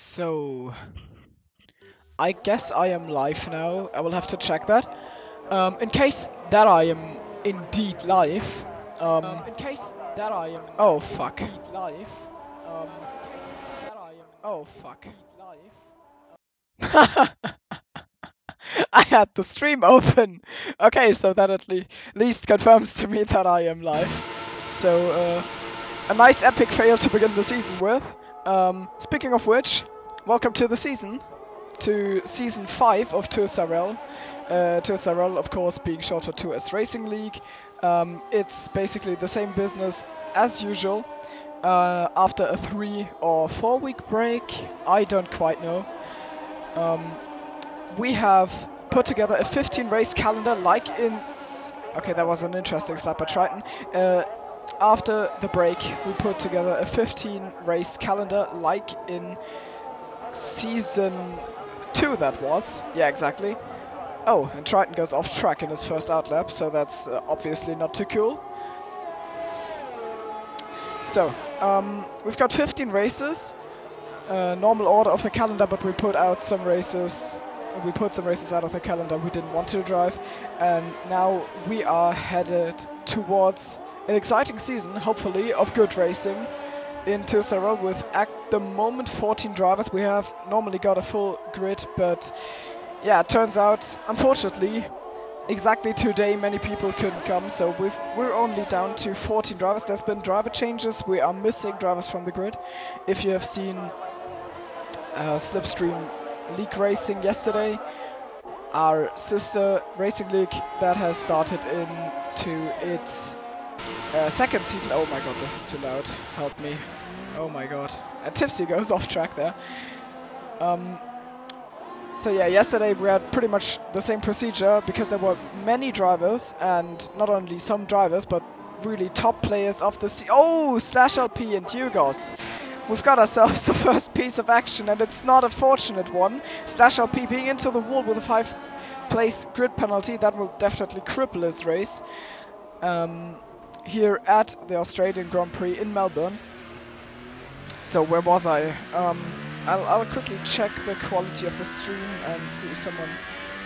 So, I guess I am live now. I will have to check that. In case that I am indeed live. Oh fuck. Oh fuck. I had the stream open. Okay, so that at least confirms to me that I am live. So, a nice epic fail to begin the season with. Speaking of which, welcome to the season. To Season 5 of Tour Sarel. Tour Sarel, of course, being short for Tour S Racing League. It's basically the same business as usual. After a 3 or 4 week break, I don't quite know. We have put together a 15 race calendar like in... Okay, that was an interesting slap at Triton. After the break, we put together a 15 race calendar like in Season 2 that was. Yeah, exactly. Oh, and Triton goes off track in his first outlap, so that's obviously not too cool. So, we've got 15 races. Normal order of the calendar, but we put out some races. We put some races out of the calendar we didn't want to drive, and now we are headed towards an exciting season, hopefully, of good racing into Sarah with, at the moment, 14 drivers. We have normally got a full grid, but yeah, it turns out, unfortunately, exactly today many people couldn't come, so we're only down to 14 drivers. There's been driver changes. We are missing drivers from the grid. If you have seen Slipstream League Racing yesterday, our sister racing league that has started into its second season. Oh my god, this is too loud. Help me. Oh my god. And Tipsy goes off track there. So yeah, yesterday we had pretty much the same procedure because there were many drivers, and not only some drivers, but really top players of the Oh, Slash LP and Yugos. We've got ourselves the first piece of action, and it's not a fortunate one. Slash LP being into the wall with a 5-place grid penalty, that will definitely cripple his race. Here at the Australian Grand Prix in Melbourne. So where was I? I'll quickly check the quality of the stream and see if someone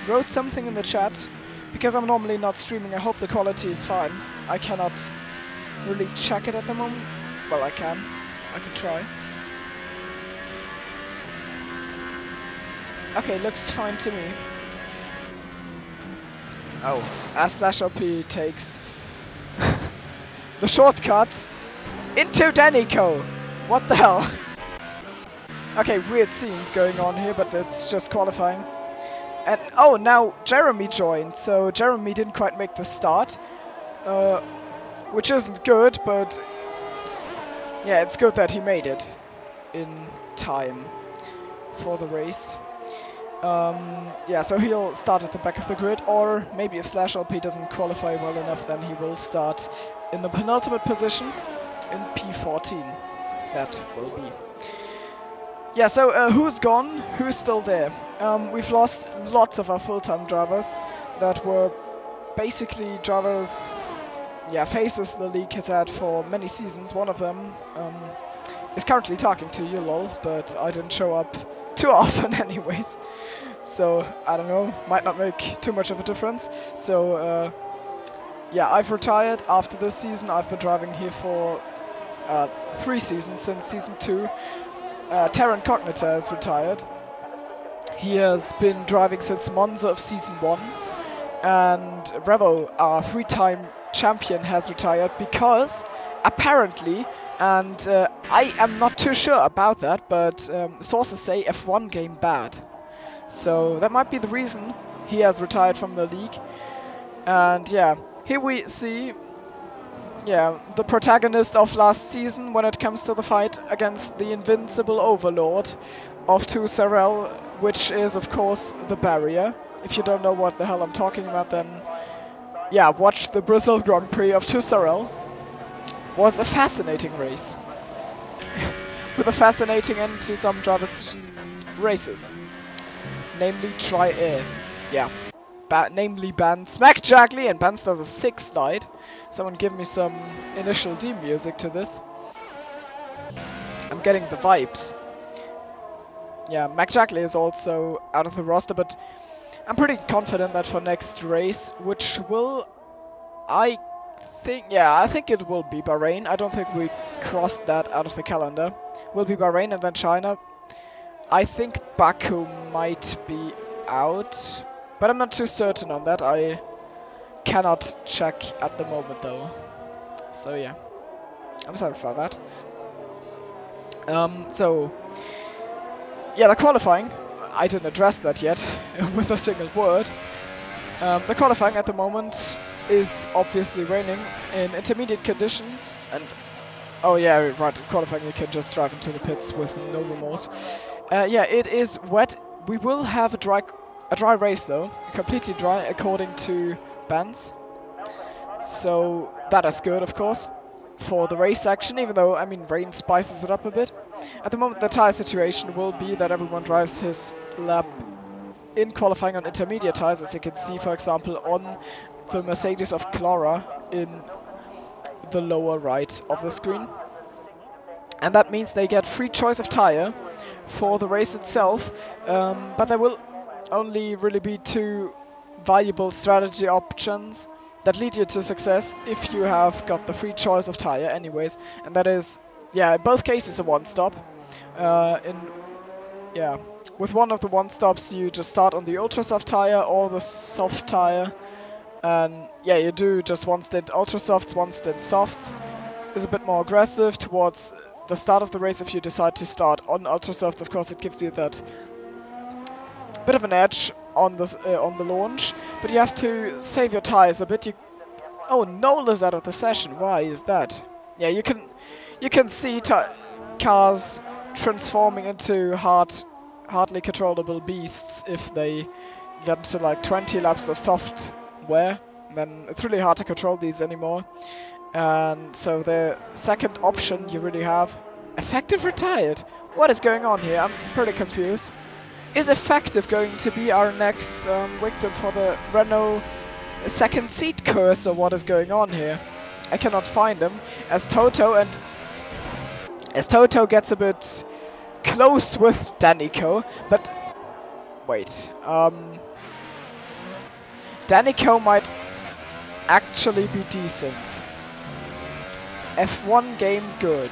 wrote something in the chat. Because I'm normally not streaming, I hope the quality is fine. I cannot really check it at the moment. Well, I can try. Okay, looks fine to me. Oh, as Slash LP takes the shortcut into Danico. What the hell? Okay, weird scenes going on here, but it's just qualifying. And oh, now Jeremy joined, so Jeremy didn't quite make the start, which isn't good, but yeah, it's good that he made it in time for the race. Yeah, so he'll start at the back of the grid, or maybe if Slash LP doesn't qualify well enough, then he will start in the penultimate position in P14. That will be. Yeah, so who's gone? Who's still there? We've lost lots of our full-time drivers that were basically drivers, yeah, faces the league has had for many seasons. One of them is currently talking to you, lol, but I didn't show up too often anyways. So, I don't know, might not make too much of a difference. So, yeah, I've retired after this season. I've been driving here for 3 seasons, since Season 2. Incognita has retired. He has been driving since Monza of Season 1. And Revo, our 3-time champion, has retired because, apparently, and I am not too sure about that, but sources say F1 game bad. So that might be the reason he has retired from the league. And yeah, here we see, yeah, the protagonist of last season when it comes to the fight against the invincible overlord of Tour Sarel, which is of course the barrier. If you don't know what the hell I'm talking about, then yeah, watch the Brazil Grand Prix of Tour Sarel. Was a fascinating race. With a fascinating end to some drivers' races. Namely Tri-Air. Yeah. Namely Ban Smack Juggly, and Bans does a 6 slide. Someone give me some initial D music to this. I'm getting the vibes. yeah, McJackley is also out of the roster, but I'm pretty confident that for next race, which will, I think it will be Bahrain. I don't think we crossed that out of the calendar. Will be Bahrain and then China. I think Baku might be out, but I'm not too certain on that. I cannot check at the moment though. So yeah, I'm sorry for that. So yeah, the qualifying, I didn't address that yet with a single word. The qualifying at the moment is obviously raining in intermediate conditions, and oh yeah, right, qualifying you can just drive into the pits with no remorse. Yeah, it is wet. We will have a dry race though, completely dry according to Benz. So that is good, of course, for the race action, even though, I mean, rain spices it up a bit. At the moment, the tyre situation will be that everyone drives his lap in qualifying on intermediate tyres, as you can see, for example, on the Mercedes of Clara in the lower right of the screen. And that means they get free choice of tyre for the race itself, but there will only really be two valuable strategy options that lead you to success if you have got the free choice of tyre anyways, and that is, yeah, in both cases a one-stop. With one of the one-stops you just start on the ultra soft tyre or the soft tyre, and yeah, you do just one stint ultra softs, one stint softs. Is a bit more aggressive towards the start of the race. If you decide to start on ultra softs, of course it gives you that bit of an edge on the launch, but you have to save your tires a bit. Oh, Noel is out of the session. Why is that? Yeah, you can see cars transforming into hardly controllable beasts if they get into like 20 laps of soft wear. Then it's really hard to control these anymore. And so the second option you really have, Effective retired. What is going on here? I'm pretty confused. Is Effective going to be our next victim for the Renault second seat curse, or what is going on here? I cannot find him. As Toto gets a bit close with Danico, but wait, Danico might actually be desynced. F1 game good.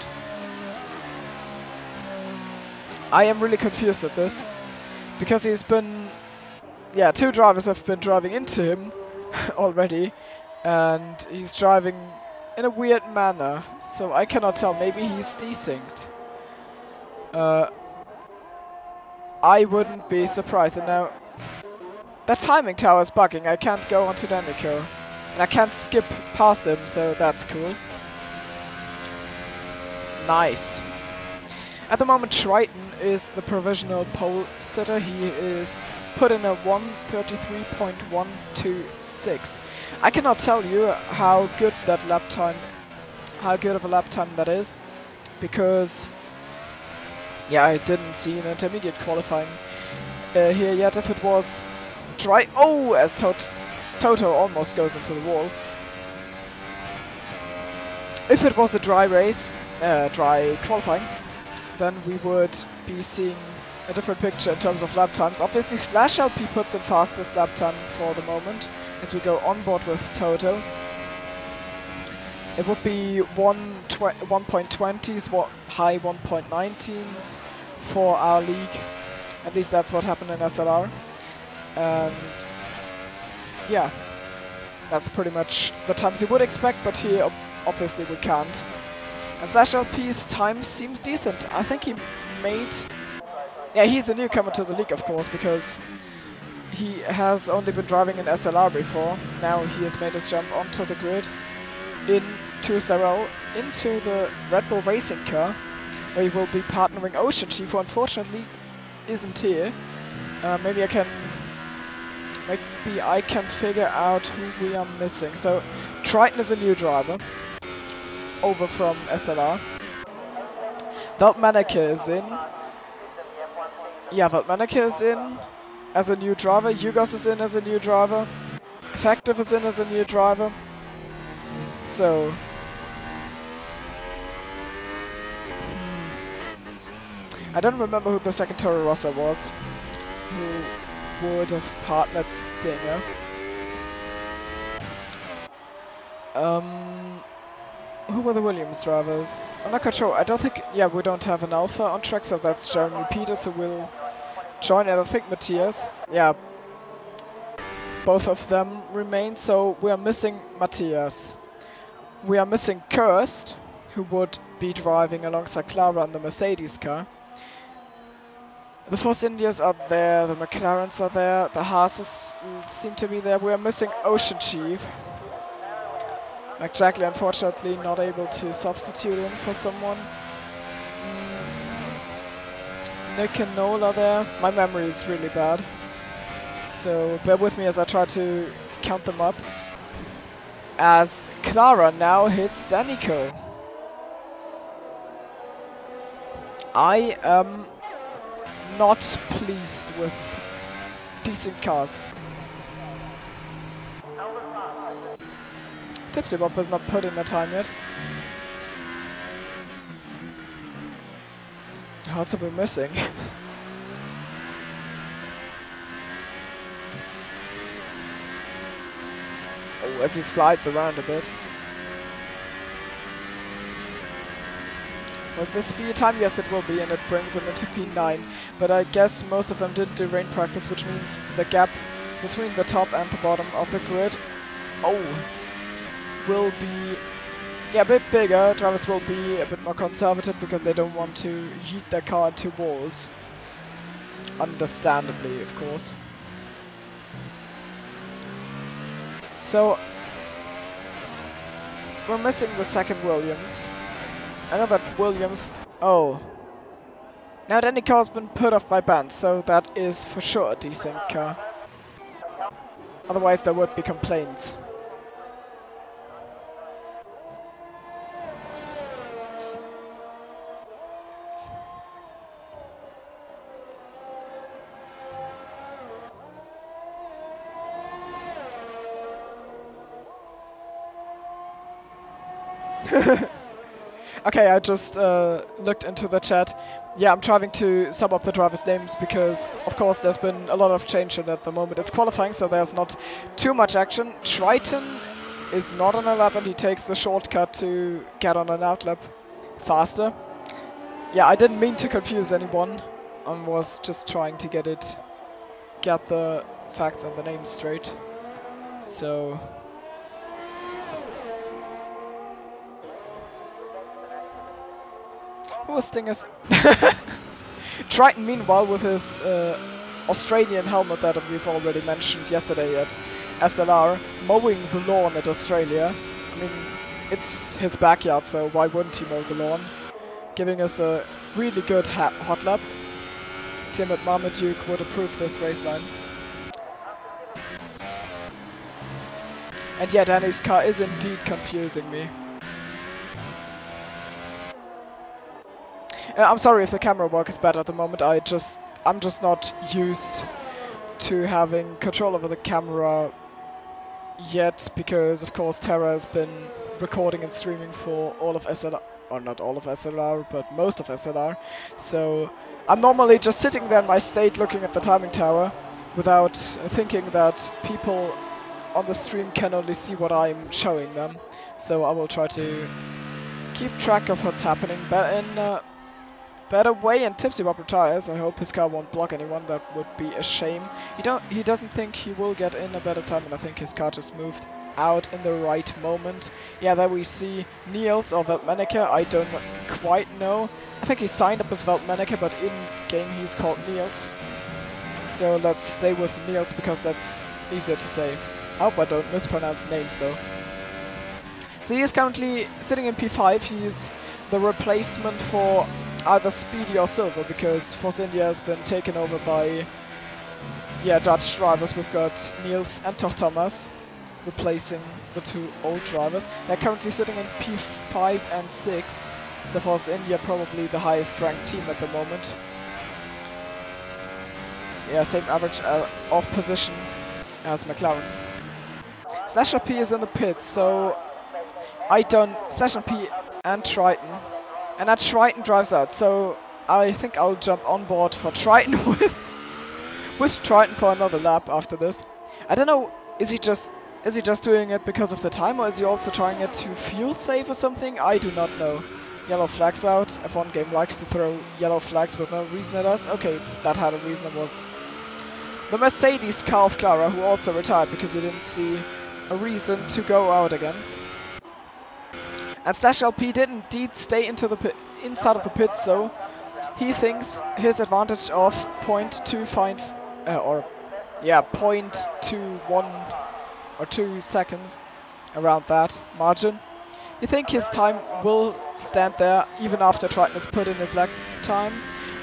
I am really confused at this, because he's been, yeah, two drivers have been driving into him already, and he's driving in a weird manner, so I cannot tell. Maybe he's desynced. I wouldn't be surprised. And now that timing tower is bugging. I can't go onto Danico, and I can't skip past him, so that's cool. Nice. At the moment, Triton is the provisional pole sitter. He is put in a 1:33.126. I cannot tell you how good of a lap time that is, because yeah, I didn't see an intermediate qualifying here yet. If it was dry, oh, as Toto almost goes into the wall. If it was a dry race, dry qualifying, then we would be seeing a different picture in terms of lap times. Obviously, /LP puts in fastest lap time for the moment as we go on board with Toto. It would be 1.20s, high 1.19s for our league. At least that's what happened in SLR. And yeah, that's pretty much the times you would expect, but here obviously we can't. And /LP's time seems decent. I think he made... Yeah, he's a newcomer to the league, of course, because he has only been driving in SLR before. Now he has made his jump onto the grid into the Red Bull racing car, where he will be partnering Ocean Chief, who unfortunately isn't here. Maybe I can figure out who we are missing. So Triton is a new driver, over from SLR. Veltmaneke is in. Yeah, Veltmaneke is in as a new driver. Yugos is in as a new driver. Effective is in as a new driver. So I don't remember who the second Toro Rosso was, who would have partnered Stinger. Who were the Williams drivers? I'm not quite sure. I don't think... Yeah, we don't have an Alpha on track, so that's Jeremy Peters who will join, and I think Matthias. Yeah, both of them remain, so we are missing Matthias. We are missing Kirst, who would be driving alongside Clara in the Mercedes car. The Force Indias are there, the McLarens are there, the Haases seem to be there. We are missing Ocean Chief. McJackley, unfortunately, not able to substitute in for someone. Nick and Noel are there. My memory is really bad, so bear with me as I try to count them up. As Clara now hits Danico. I am not pleased with decent cars. Tipsy Bob has not put in a time yet. What's we missing? Oh, as he slides around a bit. Will this be a time? Yes, it will be, and it brings him into P9. But I guess most of them didn't do rain practice, which means the gap between the top and the bottom of the grid will be a bit bigger. Drivers will be a bit more conservative because they don't want to yeet their car into walls. Understandably, of course. So we're missing the second Williams. I know that Williams... Oh. Now any car's been put off by bands, so that is for sure a decent car. Otherwise there would be complaints. Okay, I just looked into the chat. Yeah, I'm trying to sum up the drivers' names because, of course, there's been a lot of change in it at the moment. It's qualifying, so there's not too much action. Triton is not on a lap, and he takes the shortcut to get on an outlap faster. Yeah, I didn't mean to confuse anyone. I was just trying to get the facts and the names straight. So... Who was Stinger's? Triton, meanwhile, with his Australian helmet that we've already mentioned yesterday at SLR, mowing the lawn at Australia. I mean, it's his backyard, so why wouldn't he mow the lawn? Giving us a really good hot lap. Tim at Marmaduke would approve this race line. And yeah, Danny's car is indeed confusing me. I'm sorry if the camera work is bad at the moment. I'm just not used to having control over the camera yet, because of course Tara has been recording and streaming for all of SLR, or not all of SLR, but most of SLR. So I'm normally just sitting there in my state looking at the timing tower without thinking that people on the stream can only see what I'm showing them. So I will try to keep track of what's happening better way, and Tipsy Bob retires. I hope his car won't block anyone. That would be a shame. He doesn't think he will get in a better time, and I think his car just moved out in the right moment. Yeah, there we see Niels or Veltmanica. I don't quite know. I think he signed up as Veltmanica, but in game he's called Niels. So let's stay with Niels because that's easier to say. I hope I don't mispronounce names though. So he is currently sitting in P5. He's the replacement for either Speedy or Silver, because Force India has been taken over by Dutch drivers. We've got Niels and Toch Thomas replacing the two old drivers. They're currently sitting in P5 and 6, so Force India probably the highest ranked team at the moment. Yeah, same average of position as McLaren. Slasher P is in the pits, so Slasher P and Triton. And now Triton drives out, so I think I'll jump on board for Triton with Triton for another lap after this. I don't know, is he just doing it because of the time, or is he also trying it to fuel save or something? I do not know. Yellow flags out. F1 game likes to throw yellow flags with no reason at us. Okay, that had a reason. It was the Mercedes car of Clara, who also retired because he didn't see a reason to go out again. And Slash LP did indeed stay into the inside of the pit, so he thinks his advantage of 0.21 or 2 seconds, around that margin. You think his time will stand there even after Triton has put in his lap time.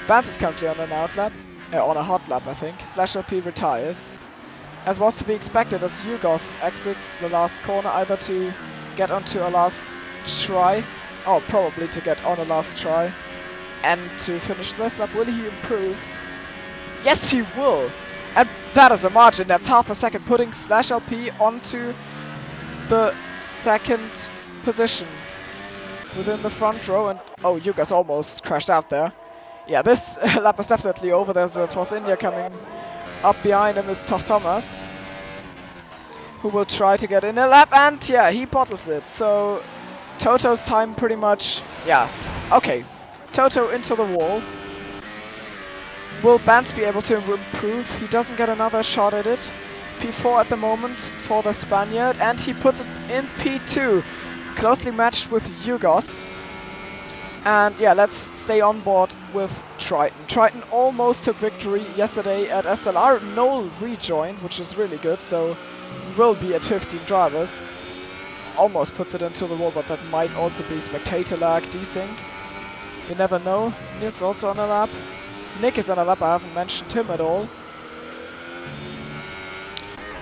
Vance is currently on an on a hot lap, I think. Slash LP retires, as was to be expected, as Yugos exits the last corner, either to get onto a last try, or probably to get on a last try, and to finish this lap. Will he improve? Yes, he will! And that is a margin, that's half a second, putting Slash LP onto the second position within the front row. And oh, Yugos almost crashed out there. Yeah, this lap is definitely over. There's a Force India coming up behind him. It's Tough Thomas, who will try to get in a lap, and yeah, he bottles it. So Toto's time pretty much, yeah, okay. Toto into the wall. Will Vance be able to improve? He doesn't get another shot at it. P4 at the moment for the Spaniard, and he puts it in P2. Closely matched with Yugos. And yeah, let's stay on board with Triton. Triton almost took victory yesterday at SLR. Noel rejoined, which is really good, so we will be at 15 drivers. Almost puts it into the wall, but that might also be spectator lag, desync. You never know. Niels also on a lap. Nick is on a lap, I haven't mentioned him at all.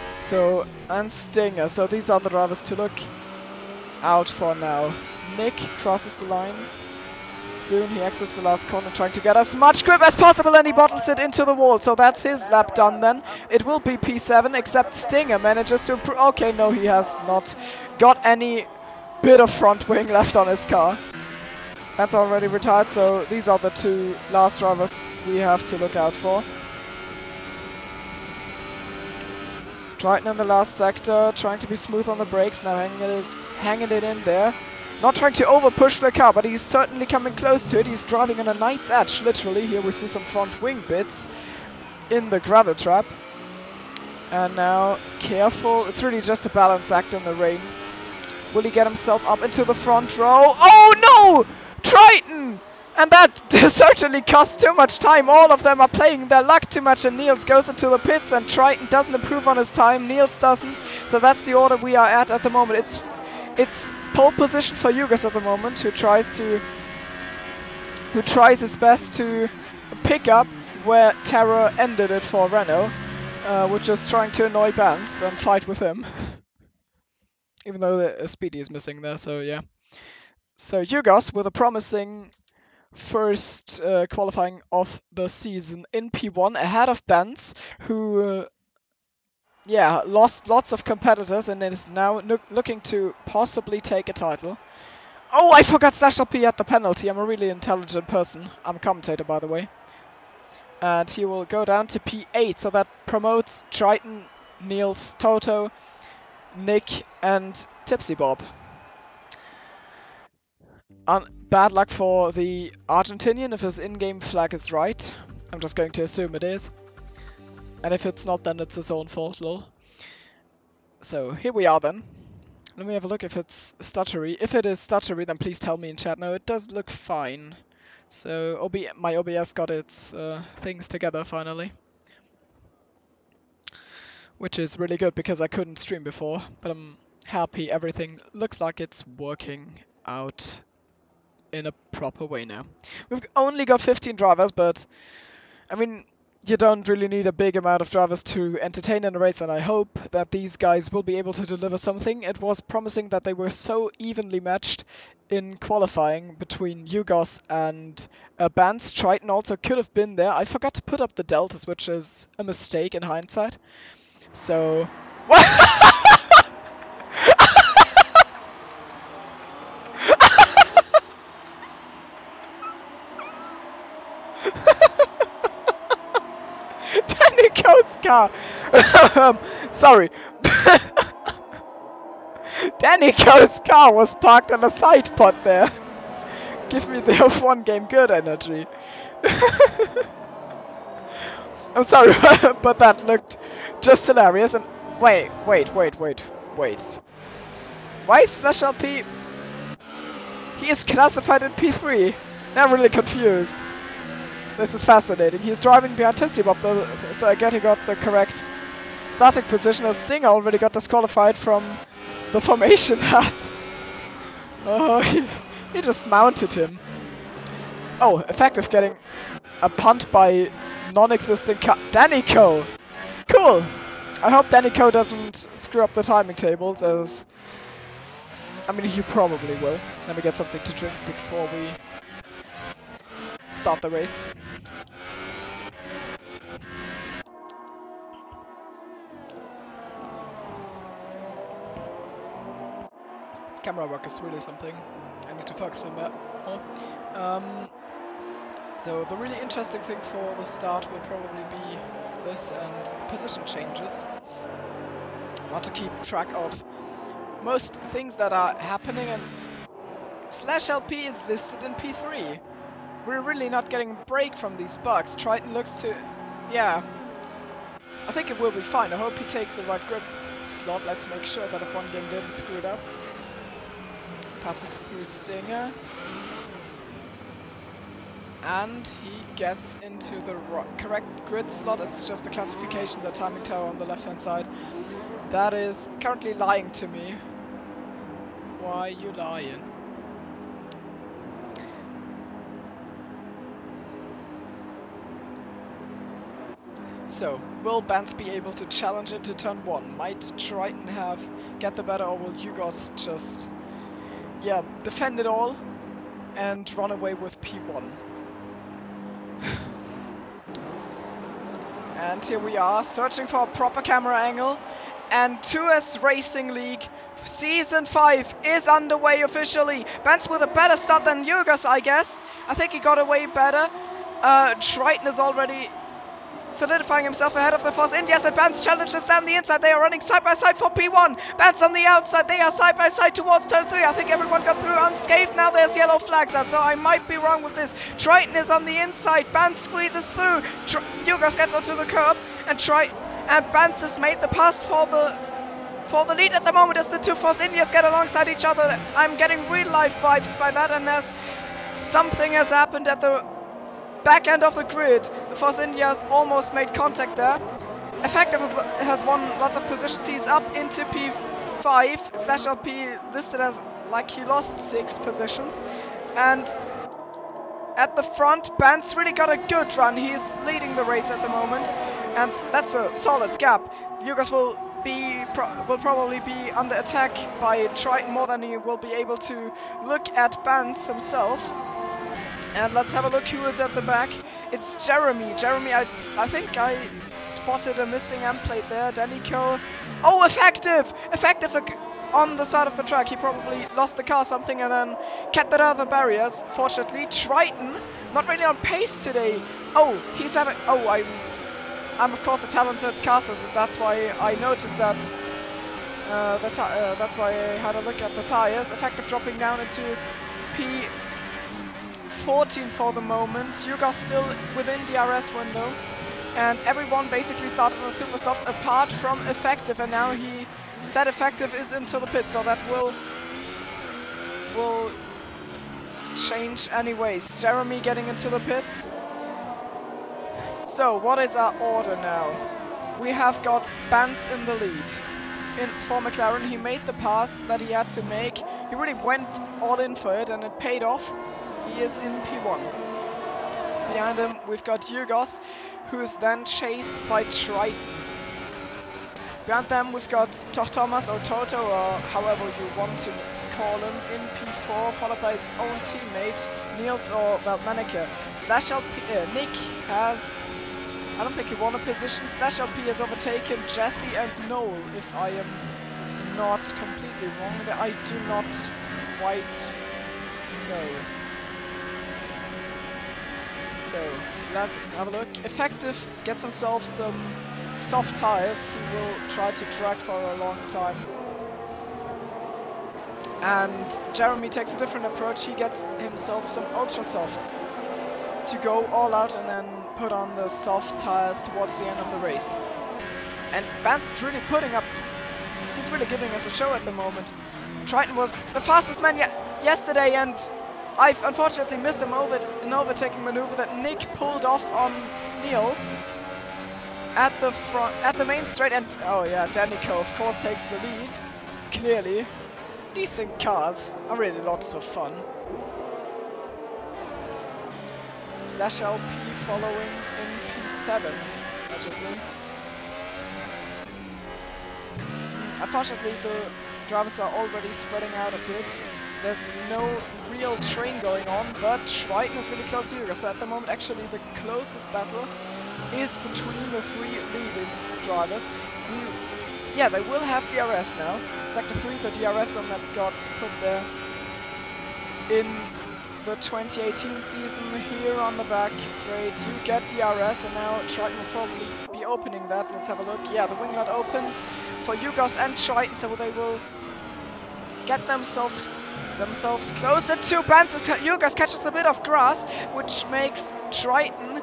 So, and Stinger. So these are the drivers to look out for now. Nick crosses the line. Soon he exits the last corner, trying to get as much grip as possible, and he bottles it into the wall. So that's his lap done then. It will be P7, except Stinger manages to improve. Okay, no, he has not got any bit of front wing left on his car. That's already retired, so these are the two last drivers we have to look out for. Triton in the last sector, trying to be smooth on the brakes, now hanging it in there. Not trying to over-push the car, but he's certainly coming close to it. He's driving on a knight's edge, literally. Here we see some front wing bits in the gravel trap. And now, careful. It's really just a balance act in the rain. Will he get himself up into the front row? Oh no! Triton! And that certainly costs too much time. All of them are playing their luck too much, and Niels goes into the pits, and Triton doesn't improve on his time. Niels doesn't. So that's the order we are at the moment. It's pole position for Yugos at the moment, who tries his best to pick up where Terror ended it for Renault, which is trying to annoy Vance and fight with him. Even though the Speedy is missing there, so yeah. So Yugos with a promising first qualifying of the season in P1 ahead of Benz, who yeah, lost lots of competitors and is now looking to possibly take a title. Oh, I forgot Slash LP at the penalty. I'm a really intelligent person. I'm a commentator, by the way. And he will go down to P8, so that promotes Triton, Niels, Toto, Nick, and Tipsy Bob. Bad luck for the Argentinian if his in-game flag is right. I'm just going to assume it is. And if it's not, then it's his own fault, lol. So, here we are then. Let me have a look if it's stuttery. If it is stuttery, then please tell me in chat. No, it does look fine. So, my OBS got its things together finally. Which is really good, because I couldn't stream before. But I'm happy everything looks like it's working out in a proper way now. We've only got 15 drivers, but I mean, you don't really need a big amount of drivers to entertain in a race, and I hope that these guys will be able to deliver something. It was promising that they were so evenly matched in qualifying between Yugos and Vance. Triton also could have been there. I forgot to put up the deltas, which is a mistake in hindsight. So... Danico's car! Sorry. Danico's car was parked on a side pod there. Give me the F1 game good energy. I'm sorry, but that looked just hilarious. And wait. Why is /LP? He is classified in P3. Now I'm really confused. This is fascinating. He's driving behind Thimo, so I get he got the correct starting position, as Stinger already got disqualified from the formation lap. Oh, he just mounted him. Oh, effective getting a punt by non-existing Danico. Cool. I hope Danico doesn't screw up the timing tables, as I mean he probably will. Let me get something to drink before we start the race. Camera work is really something. I need to focus on that more. So the really interesting thing for the start will probably be this and position changes. I want to keep track of most things that are happening, and /LP is listed in P3. We're really not getting a break from these bugs. Triton looks to... yeah. I think it will be fine. I hope he takes the right grid slot. Let's make sure that F1 game didn't screw it up. Passes through Stinger. And he gets into the correct grid slot. It's just the classification, the timing tower on the left-hand side. That is currently lying to me. Why you lying? So, will Benz be able to challenge into turn 1? Might Triton get the better, or will Yugos just, yeah, defend it all and run away with P1? And here we are, searching for a proper camera angle, and 2S Racing League Season 5 is underway officially. Benz with a better start than Yugos, I guess. I think he got away better. Triton is already solidifying himself ahead of the Force Indias, and Benz challenges down the inside. They are running side by side for P1. Benz on the outside. They are side by side towards turn 3. I think everyone got through unscathed. Now there's yellow flags out, so I might be wrong with this. Triton is on the inside. Benz squeezes through. Yugos gets onto the curb, and Benz has made the pass for the lead at the moment as the two Force Indias get alongside each other. I'm getting real life vibes by that, and there's something has happened at the back end of the grid. The Force Indias almost made contact there. Effective has won lots of positions. He's up into P5. /LP listed as like he lost 6 positions. And at the front, Benz really got a good run. He's leading the race at the moment, and that's a solid gap. Yugos will probably be under attack by Triton more than he will be able to look at Benz himself. And let's have a look who is at the back. It's Jeremy. Jeremy, I think I spotted a missing end plate there. Danico. Oh, effective! Effective on the side of the track. He probably lost the car something and then kept it out of the barriers. Fortunately, Triton, not really on pace today. Oh, he's having... oh, I'm of course a talented car system. That's why I noticed that. That's why I had a look at the tires. Effective dropping down into P14 for the moment. Yugos still within the RS window, and everyone basically started on super soft apart from Effective, and now he said Effective is into the pit, so that will change anyways. Jeremy getting into the pits. So what is our order now? We have got Benz in the lead. For McLaren, he made the pass that he had to make. He really went all in for it, and it paid off. He is in P1. Behind him, we've got Yugos, who is then chased by Triton. Behind them, we've got Thomas or Toto, or however you want to call him, in P4, followed by his own teammate, Niels or Manneke. /LP, Nick has... I don't think he won a position. /LP has overtaken Jesse and Noel, if I am not completely wrong. I do not quite know. So So let's have a look. Effective gets himself some soft tires. He will try to drag for a long time. And Jeremy takes a different approach. He gets himself some ultra softs to go all out and then put on the soft tires towards the end of the race. And Vance is really putting up, he's really giving us a show at the moment. Triton was the fastest man yesterday, and I've unfortunately missed an overtaking maneuver that Nick pulled off on Niels at the front, at the main straight. And oh yeah, Danico of course takes the lead. Clearly, decent cars are really lots of fun. Slash LP following in P7, allegedly. Unfortunately, the drivers are already spreading out a bit. There's no real train going on, but ItzTriton is really close to Hugo. So at the moment, actually, the closest battle is between the three leading drivers. Yeah, they will have DRS now. Sector 3, the DRS on that got put there in the 2018 season. Here on the back straight, you get DRS, and now ItzTriton will probably be opening that. Let's have a look. Yeah, the winglet opens for Yugos and ItzTriton, so they will get themselves closer to Banzas. Yugos catches a bit of grass, which makes ItzTriton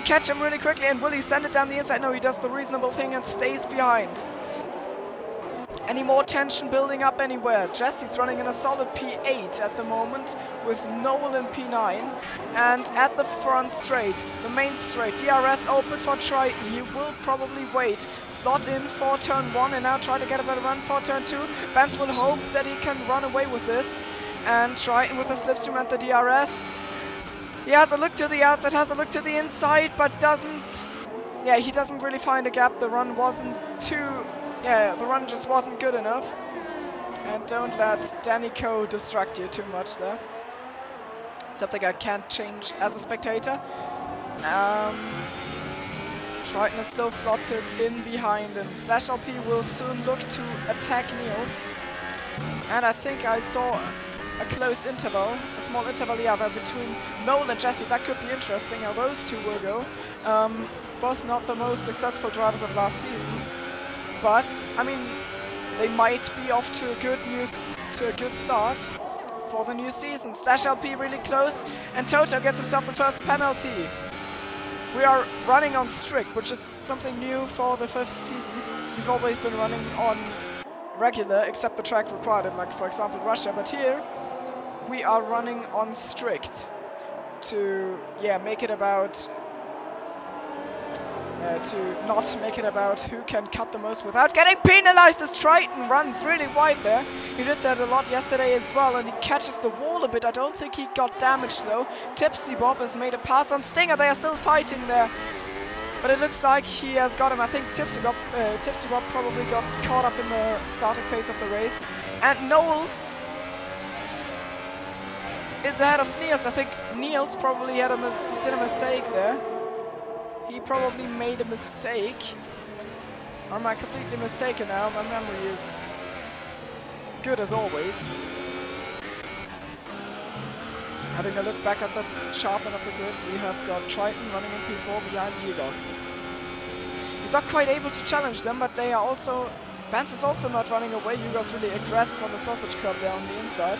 catch him really quickly. And will he send it down the inside? No, he does the reasonable thing and stays behind. Any more tension building up anywhere? Jesse's running in a solid P8 at the moment with Noel in P9. And at the front straight, the main straight, DRS open for ItzTriton. He will probably wait, slot in for turn 1 and now try to get a better run for turn 2. Vance will hope that he can run away with this. And ItzTriton with a slipstream at the DRS. He has a look to the outside, has a look to the inside, but doesn't... Yeah, he doesn't really find a gap. The run wasn't too... Yeah, the run just wasn't good enough. And don't let Danico distract you too much there. Something I can't change as a spectator. ItzTriton is still slotted in behind him. Slash LP will soon look to attack Niels. And I think I saw a close interval, a small interval, yeah, between Noel and Jesse. That could be interesting how those two will go. Both not the most successful drivers of last season. But, I mean, they might be off to a good start for the new season. Slash LP really close, and Toto gets himself the first penalty. We are running on strict, which is something new for the 5th season. We've always been running on regular, except the track required it, like for example Russia. But here, we are running on strict to, yeah, make it about... to not make it about who can cut the most without getting penalized. As ItzTriton runs really wide there. He did that a lot yesterday as well, and he catches the wall a bit. I don't think he got damaged though. Tipsy Bob has made a pass on Stinger. They are still fighting there, but it looks like he has got him. I think Tipsy Bob probably got caught up in the starting phase of the race. And Noel is ahead of Niels. I think Niels probably did a mistake there. He probably made a mistake. Or am I completely mistaken now? My memory is good as always. Having a look back at the sharpen of the grid, we have got ItzTriton running in P4 behind Yugos. He's not quite able to challenge them, but they are also... Vance is also not running away. Yugos really aggressive on the sausage curb there on the inside.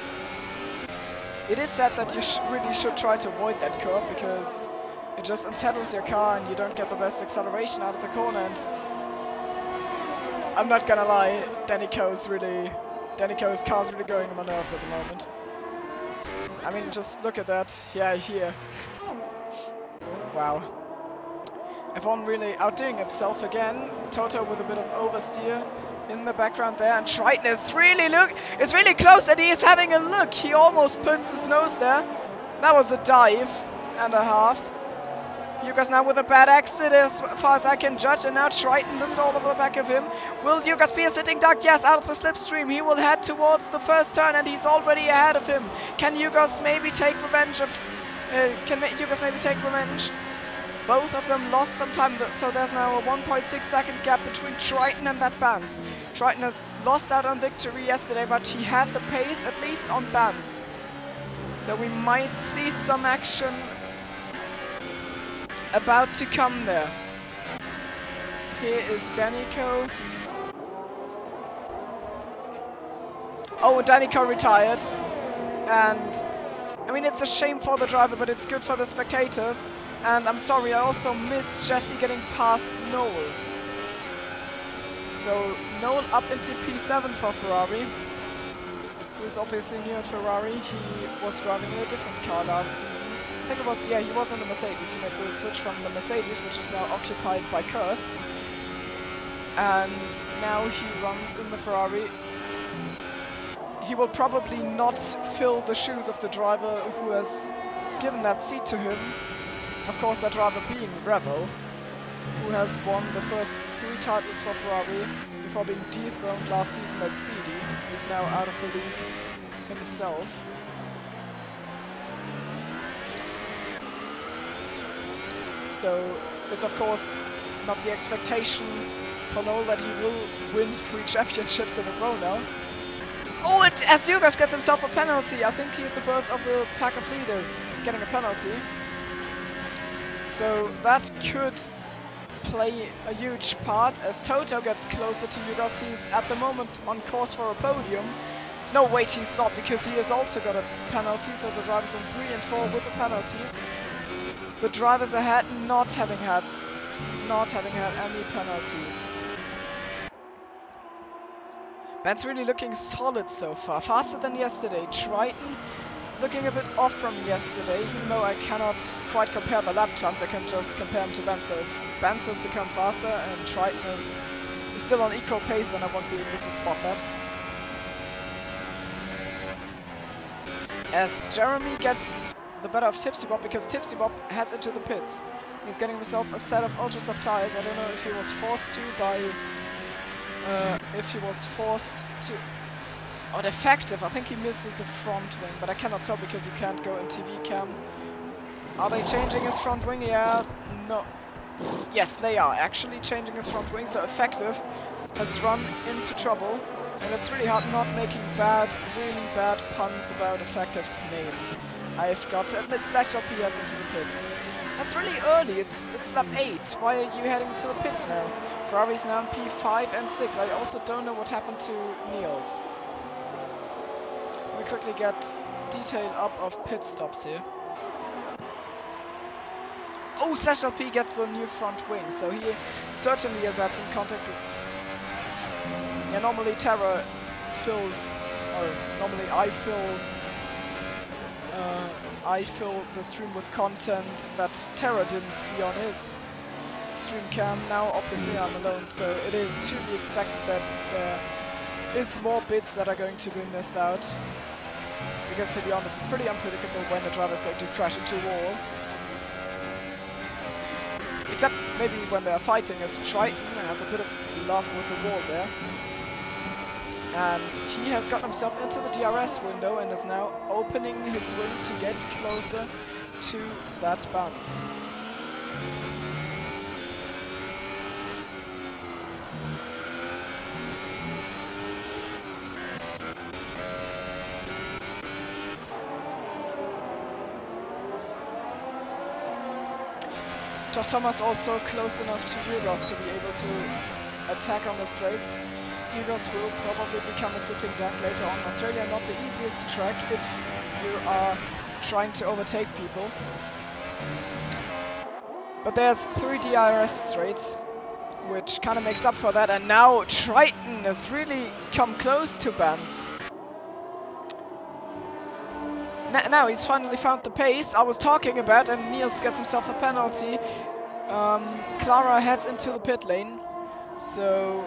It is said that you really should try to avoid that curb, because it just unsettles your car and you don't get the best acceleration out of the corner. And I'm not gonna lie, Danico's car's really going on my nerves at the moment. I mean, just look at that. Yeah, here. Wow. F1 really outdoing itself again. Toto with a bit of oversteer in the background there, and ItzTriton is really close, and he is having a look. He almost puts his nose there. That was a dive and a half. Yugos now with a bad exit as far as I can judge, and now ItzTriton looks all over the back of him. Will Yugos be a sitting duck? Yes, out of the slipstream. He will head towards the first turn, and he's already ahead of him. Can Yugos maybe take revenge Both of them lost some time, so there's now a 1.6 second gap between ItzTriton and that Banz. ItzTriton has lost out on victory yesterday, but he had the pace, at least on Banz. So we might see some action about to come there. Here is Danico. Oh, Danico retired. And I mean, it's a shame for the driver, but it's good for the spectators. And I'm sorry, I also missed Jesse getting past Noel. So Noel up into P7 for Ferrari. He's obviously new at Ferrari. He was driving in a different car last season. I think it was, yeah, he was in the Mercedes. He made the switch from the Mercedes, which is now occupied by Kirst. And now he runs in the Ferrari. He will probably not fill the shoes of the driver who has given that seat to him. Of course, that driver being Revo, who has won the first 3 titles for Ferrari before being dethroned last season by Speedy. He's now out of the league himself. So it's of course not the expectation for Noel that he will win 3 championships in a row now. Oh, and Azugas gets himself a penalty. I think he's the first of the pack of leaders getting a penalty. So that could play a huge part as Toto gets closer to Yugos. He's at the moment on course for a podium. No, wait, he's not, because he has also got a penalty, so the drivers in 3 and 4 with the penalties. The drivers ahead not having had any penalties. Ben's really looking solid so far, faster than yesterday. Triton is looking a bit off from yesterday, even though I cannot quite compare the lap times, I can just compare him to Ben. So if Ben's has become faster and Triton is still on equal pace, then I won't be able to spot that. As Jeremy gets the better of Tipsy Bob, because Tipsy Bob heads into the pits. He's getting himself a set of ultra soft tires. I don't know if he was forced to by... or defective. I think he misses a front wing, but I cannot tell because you can't go in TV cam. Are they changing his front wing? Yeah, no. Yes, they are actually changing his front wing, so Effective has run into trouble. And it's really hard not making really bad puns about Effective's name. I've got to admit, /LP heads into the pits. That's really early, it's lap 8. Why are you heading to the pits now? Ferrari's now in P5 and 6. I also don't know what happened to Niels. Let me quickly get detail up of pit stops here. Oh, /LP gets a new front wing, so he certainly has had some contact. It's... yeah, normally Terra fills, or normally I fill the stream with content that Terra didn't see on his stream cam. Now obviously I'm alone, so it is to be expected that there is more bits that are going to be missed out. Because to be honest, it's pretty unpredictable when the driver is going to crash into a wall. Except maybe when they're fighting, as Triton has a bit of love with the wall there. And he has got himself into the DRS window and is now opening his wing to get closer to that bounce. Geoff Thomas also close enough to Yugos to be able to attack on the straights. Yugos will probably become a sitting duck later on. Australia not the easiest track if you are trying to overtake people. But there's 3 DRS straights, which kind of makes up for that. And now Triton has really come close to Benz. Now he's finally found the pace I was talking about, and Niels gets himself a penalty. Clara heads into the pit lane, so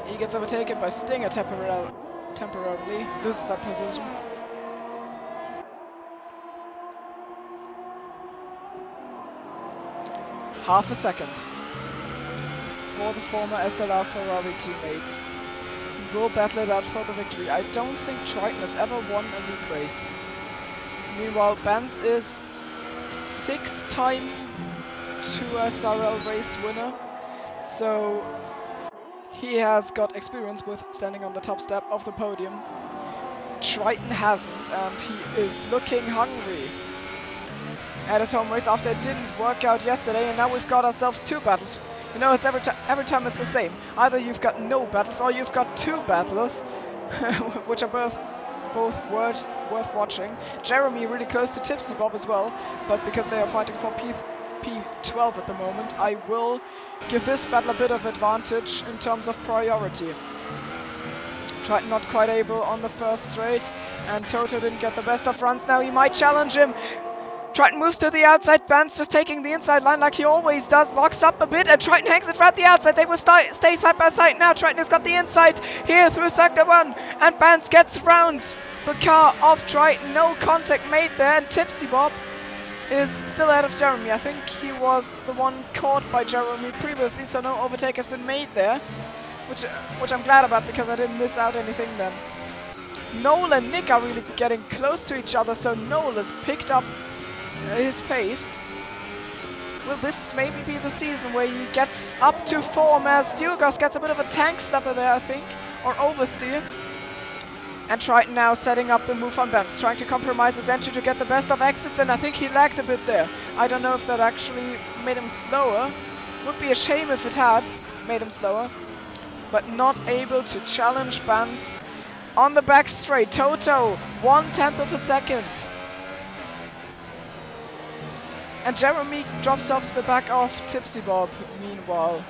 he gets overtaken by Stinger temporarily, loses that position. Half a second for the former SLR Ferrari teammates. He will battle it out for the victory. I don't think Triton has ever won a league race. Meanwhile, Benz is 6-time 2SRL race winner, so he has got experience with standing on the top step of the podium. Triton hasn't, and he is looking hungry. at his home race after it didn't work out yesterday, and now we've got ourselves 2 battles. You know, it's every time it's the same. Either you've got no battles or you've got 2 battles, which are both worth watching. Jeremy really close to Tipsy Bob as well, but because they are fighting for P12 at the moment, I will give this battle a bit of advantage in terms of priority. Triton not quite able on the first straight, and Toto didn't get the best of runs. Now he might challenge him. Triton moves to the outside, Vance just taking the inside line like he always does, locks up a bit, and Triton hangs it right at the outside. They will stay side by side now. Triton has got the inside here through sector 1, and Vance gets round the car of Triton. No contact made there, and Tipsy Bob is still ahead of Jeremy. I think he was the one caught by Jeremy previously, so no overtake has been made there, which I'm glad about because I didn't miss out anything then. Noel and Nick are really getting close to each other, so Noel has picked up his pace. Will this maybe be the season where he gets up to form, as Yugos gets a bit of a tank stopper there, I think, or oversteer. And Triton now setting up the move on Vance, trying to compromise his entry to get the best of exits, and I think he lagged a bit there. I don't know if that actually made him slower. Would be a shame if it had made him slower, but not able to challenge Vance on the back straight. Toto, 1/10 of a second. And Jeremy drops off the back of Tipsy Bob meanwhile.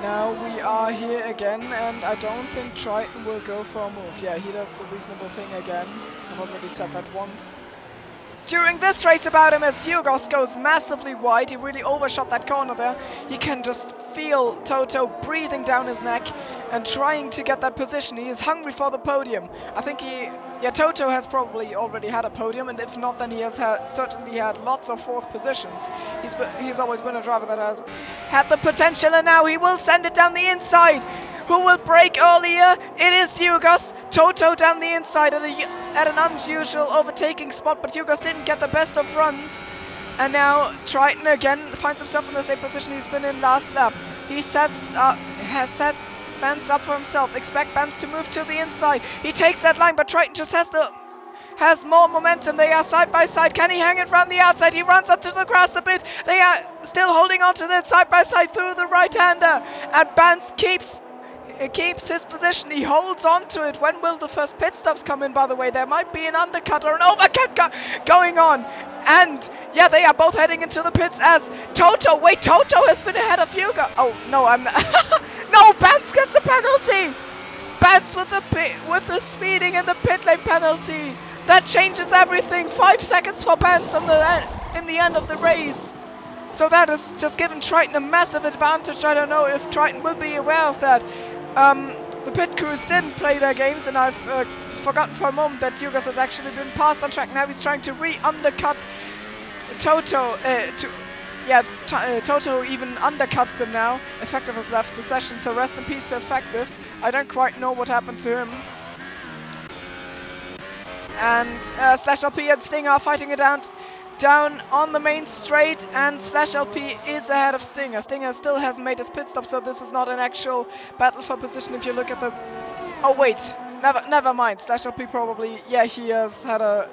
Now we are here again, and I don't think Triton will go for a move. Yeah, he does the reasonable thing again. I've already said that once during this race about him, as Yugos goes massively wide. He really overshot that corner there. He can just feel Toto breathing down his neck and trying to get that position. He is hungry for the podium. I think Toto has probably already had a podium, and if not, then he has certainly had lots of 4th positions. He's always been a driver that has had the potential, and now he will send it down the inside. Who will break earlier? It is Yugos. Toto down the inside at an unusual overtaking spot, but Yugos didn't get the best of runs. And now Triton again finds himself in the same position he's been in last lap. He sets Vance up for himself. Expect Vance to move to the inside. He takes that line, but Triton just has more momentum. They are side by side. Can he hang it around the outside? He runs up to the grass a bit. They are still holding on to it side by side through the right-hander, and Vance keeps his position. He holds on to it. When will the first pit stops come in, by the way? There might be an undercut or an overcut going on. And yeah, they are both heading into the pits as Toto has been ahead of Yuga. Oh no, no, Vance gets a penalty. Vance with the speeding and the pit lane penalty. That changes everything. 5 seconds for Vance in the end of the race. So that has just given Triton a massive advantage. I don't know if Triton will be aware of that. The pit crews didn't play their games, and I've forgotten for a moment that Yugos has actually been passed on track. Now he's trying to undercut Toto. Toto even undercuts him now. Effective has left the session, so rest in peace to Effective. I don't quite know what happened to him. And Slash LP and Sting are fighting it out down on the main straight, and Slash LP is ahead of Stinger. Stinger still hasn't made his pit stop, so this is not an actual battle for position if you look at the... Oh wait, never mind. Slash LP probably... Yeah, he has had a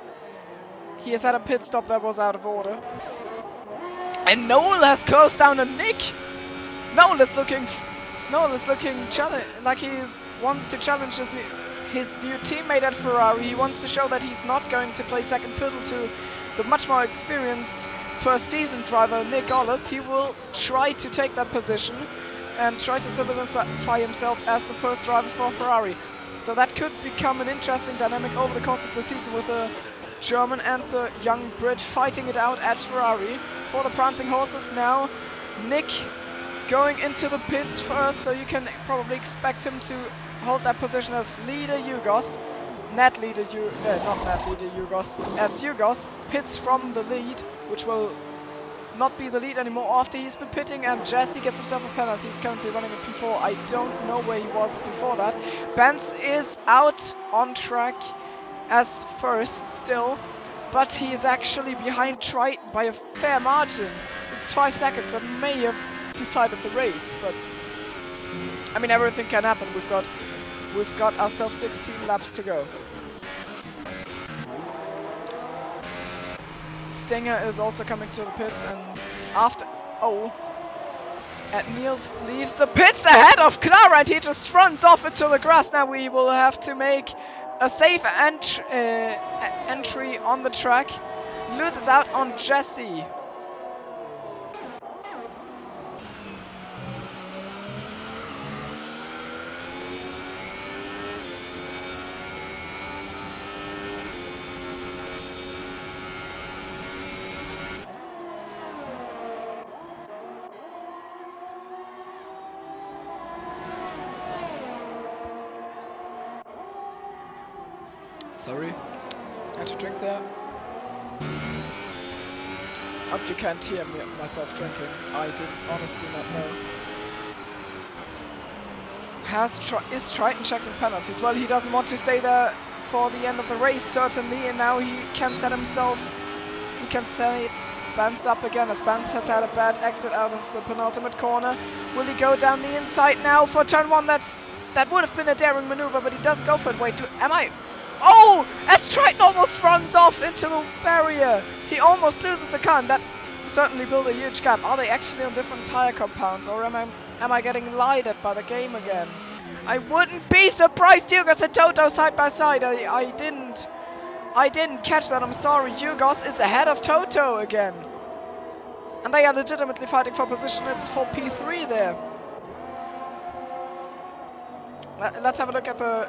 pit stop that was out of order. And Noel has closed down on Nick. Noel is looking like he wants to challenge his new teammate at Ferrari. He wants to show that he's not going to play second fiddle to the much more experienced first season driver Nick Ollis. He will try to take that position and try to solidify himself as the first driver for Ferrari. So that could become an interesting dynamic over the course of the season, with the German and the young Brit fighting it out at Ferrari. For the prancing horses now, Nick going into the pits first, so you can probably expect him to hold that position as leader Yugos. As Yugos pits from the lead, which will not be the lead anymore after he's been pitting, and Jesse gets himself a penalty. He's currently running a P4. I don't know where he was before that. Benz is out on track, as first still, but he is actually behind Triton by a fair margin. It's 5 seconds that may have decided the race, but I mean, everything can happen. We've got ourselves 16 laps to go. Stinger is also coming to the pits, and after Niels leaves the pits ahead of Clara, and he just runs off into the grass. Now we will have to make a safe entry on the track. Loses out on Jesse. Sorry, I had to drink there. Hope you can't hear myself drinking. I did honestly not know. Is Triton checking penalties? Well, he doesn't want to stay there for the end of the race, certainly, and now he can set Benz up again, as Benz has had a bad exit out of the penultimate corner. Will he go down the inside now for turn 1? That would have been a daring maneuver, but he does go for it. Wait, oh! ItzTriton almost runs off into the barrier. He almost loses the car, and that certainly built a huge gap. Are they actually on different tire compounds, or am I getting lied at by the game again? I wouldn't be surprised. Yugos and Toto side by side. I didn't catch that. I'm sorry. Yugos is ahead of Toto again, and they are legitimately fighting for position. It's for P3 there. Let's have a look at the.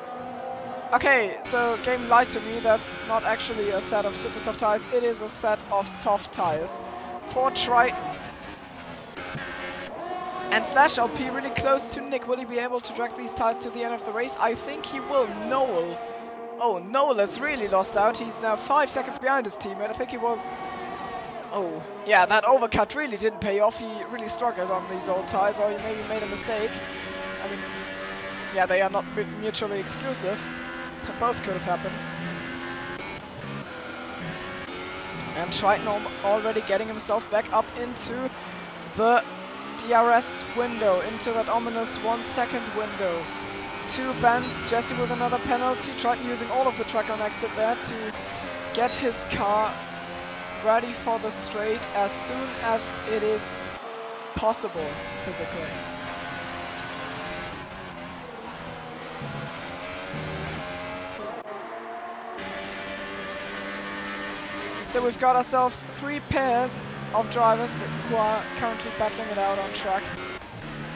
Okay, so game lied to me. That's not actually a set of super soft tires. It is a set of soft tires for Triton. And /LP really close to Nick. Will he be able to drag these tires to the end of the race? I think he will. Noel. Oh, Noel has really lost out. He's now 5 seconds behind his teammate. I think he was. Oh, yeah, that overcut really didn't pay off. He really struggled on these old tires, or he maybe made a mistake. I mean, yeah, they are not mutually exclusive. Both could have happened. And Triton already getting himself back up into the DRS window, into that ominous 1 second window. 2 Benz, Jesse with another penalty. Triton using all of the track on exit there to get his car ready for the straight as soon as it is possible physically. So we've got ourselves 3 pairs of drivers who are currently battling it out on track.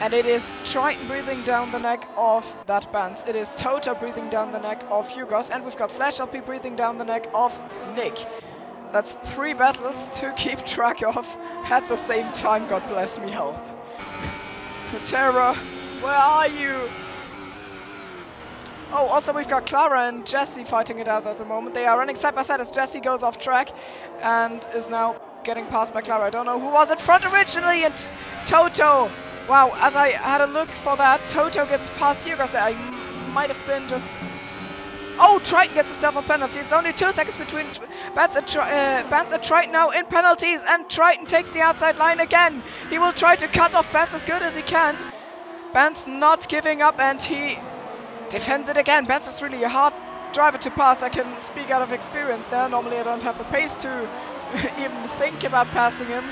And it is Triton breathing down the neck of that Benz. It is Toto breathing down the neck of Yugos. And we've got /LP breathing down the neck of Nick. That's 3 battles to keep track of at the same time. God bless me, help. Terra, where are you? Oh, also we've got Clara and Jesse fighting it out at the moment. They are running side by side as Jesse goes off track and is now getting passed by Clara. I don't know who was in front originally, and Toto. Wow, as I had a look for that, Toto gets past Yugos there. I might have been just... Oh, Triton gets himself a penalty. It's only 2 seconds between Benz and Triton now in penalties, and Triton takes the outside line again. He will try to cut off Benz as good as he can. Benz not giving up, and he defends it again. Benz is really a hard driver to pass. I can speak out of experience there. Normally I don't have the pace to even think about passing him.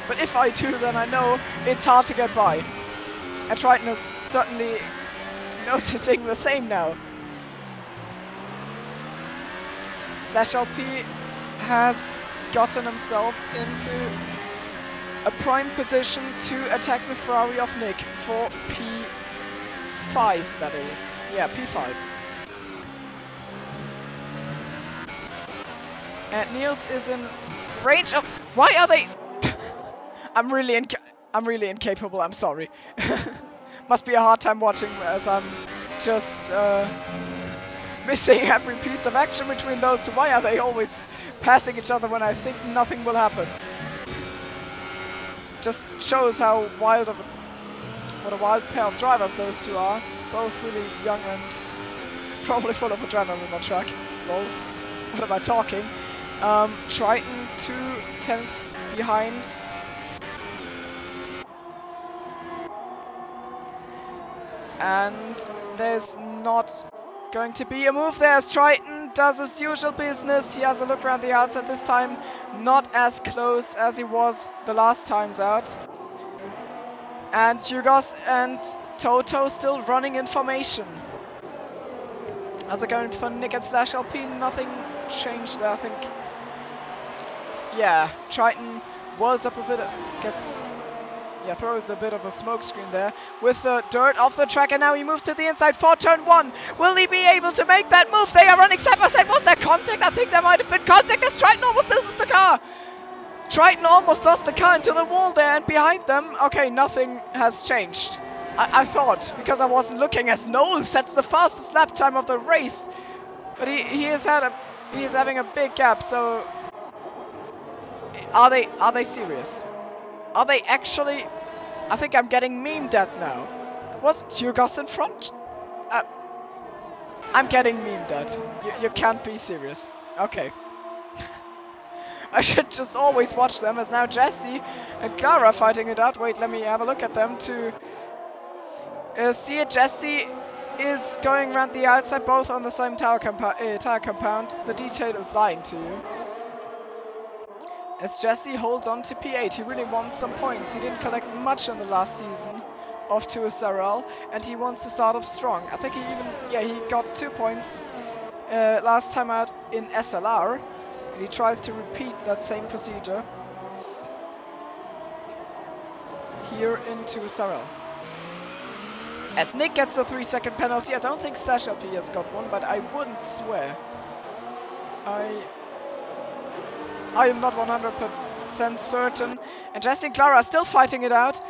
But if I do, then I know it's hard to get by. And Triton is certainly noticing the same now. /LP has gotten himself into a prime position to attack the Ferrari of Nick for P5, that is. Yeah, P5. And Niels is in range of... Why are they... I'm really incapable, I'm sorry. Must be a hard time watching as I'm just missing every piece of action between those two. Why are they always passing each other when I think nothing will happen? Just shows how what a wild pair of drivers those two are. Both really young and probably full of adrenaline on track. all. What am I talking? Triton 2/10 behind. And there's not going to be a move there as Triton does his usual business. He has a look around the outside this time. Not as close as he was the last times out. And Yugos and Toto still running in formation. As they're going for Nick and Slash LP, nothing changed there, I think. Yeah, Triton whirls up a bit, throws a bit of a smoke screen there with the dirt off the track, and now he moves to the inside for turn 1. Will he be able to make that move? They are running side by side. Was there contact? I think there might have been contact as Triton almost loses the car. Triton almost lost the car into the wall there, and behind them, okay, nothing has changed. I thought, because I wasn't looking, as Noel sets the fastest lap time of the race. But he is having a big gap, so are they serious? Are they actually? I think I'm getting memed at now. Was Yugos in front? I'm getting memed at. You can't be serious. Okay. I should just always watch them, as now Jesse and Clara fighting it out. Wait, let me have a look at them to see it. Jesse is going around the outside, both on the same tire compound. The detail is lying to you. As Jesse holds on to P8, he really wants some points. He didn't collect much in the last season of Tour Sarel, and he wants to start off strong. I think he got 2 points last time out in SLR. And he tries to repeat that same procedure here in Tour Sarel. As Nick gets a 3-second penalty, I don't think Slash LP has got one, but I wouldn't swear. I am not 100% certain. And Jesse and Clara are still fighting it out.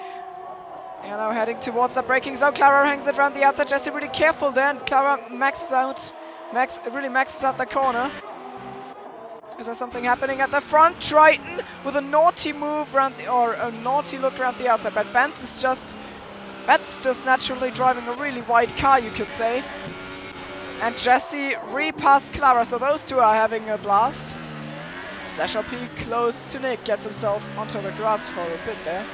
They are now heading towards the braking zone. Clara hangs it around the outside. Jesse really careful there, and Clara maxes out the corner. Is there something happening at the front? Triton with a naughty move a naughty look around the outside. But Benz is just naturally driving a really wide car, you could say. And Jesse repassed Clara, so those two are having a blast. Slash LP close to Nick, gets himself onto the grass for a bit there.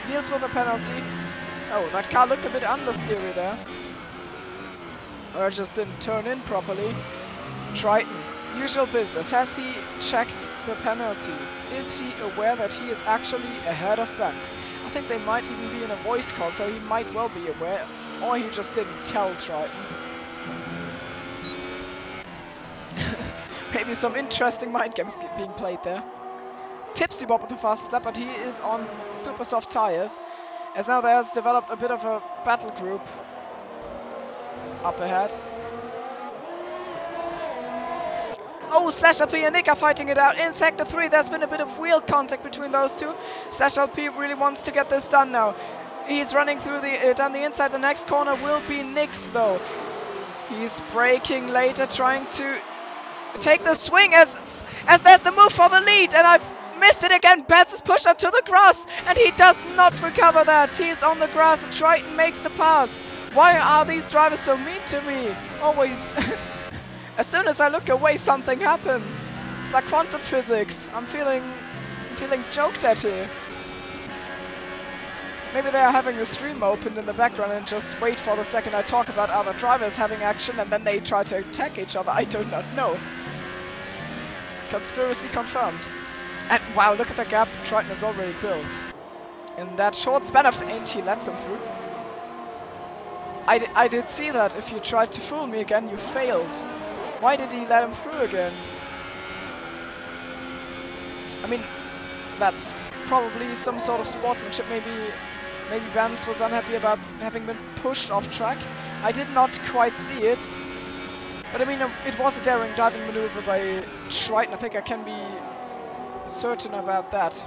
Deals with a penalty. Oh, that car looked a bit understeery there. Or just didn't turn in properly. Triton, usual business. Has he checked the penalties? Is he aware that he is actually ahead of Benz? I think they might even be in a voice call, so he might well be aware. Or he just didn't tell Triton. Maybe some interesting mind games being played there. Tipsy Bob with the fastest lap, but he is on super soft tires. As now there's developed a bit of a battle group up ahead. Oh, Slash LP and Nick are fighting it out. In Sector 3, there's been a bit of wheel contact between those two. Slash LP really wants to get this done now. He's running through down the inside. The next corner will be Nick's, though. He's braking later, trying to take the swing as there's the move for the lead, and I've missed it again. Betts is pushed onto the grass, and he does not recover that. He's on the grass, and Triton makes the pass. Why are these drivers so mean to me? Always. As soon as I look away, something happens. It's like quantum physics. I'm feeling joked at here. Maybe they are having the stream opened in the background and just wait for the second I talk about other drivers having action, and then they try to attack each other. I do not know. Conspiracy confirmed. And wow, look at the gap Triton has already built. In that short span of... and he lets him through. I did see that. If you tried to fool me again, you failed. Why did he let him through again? I mean, that's probably some sort of sportsmanship. Maybe Vance was unhappy about having been pushed off track. I did not quite see it. But I mean, it was a daring diving maneuver by Triton. I think I can be certain about that.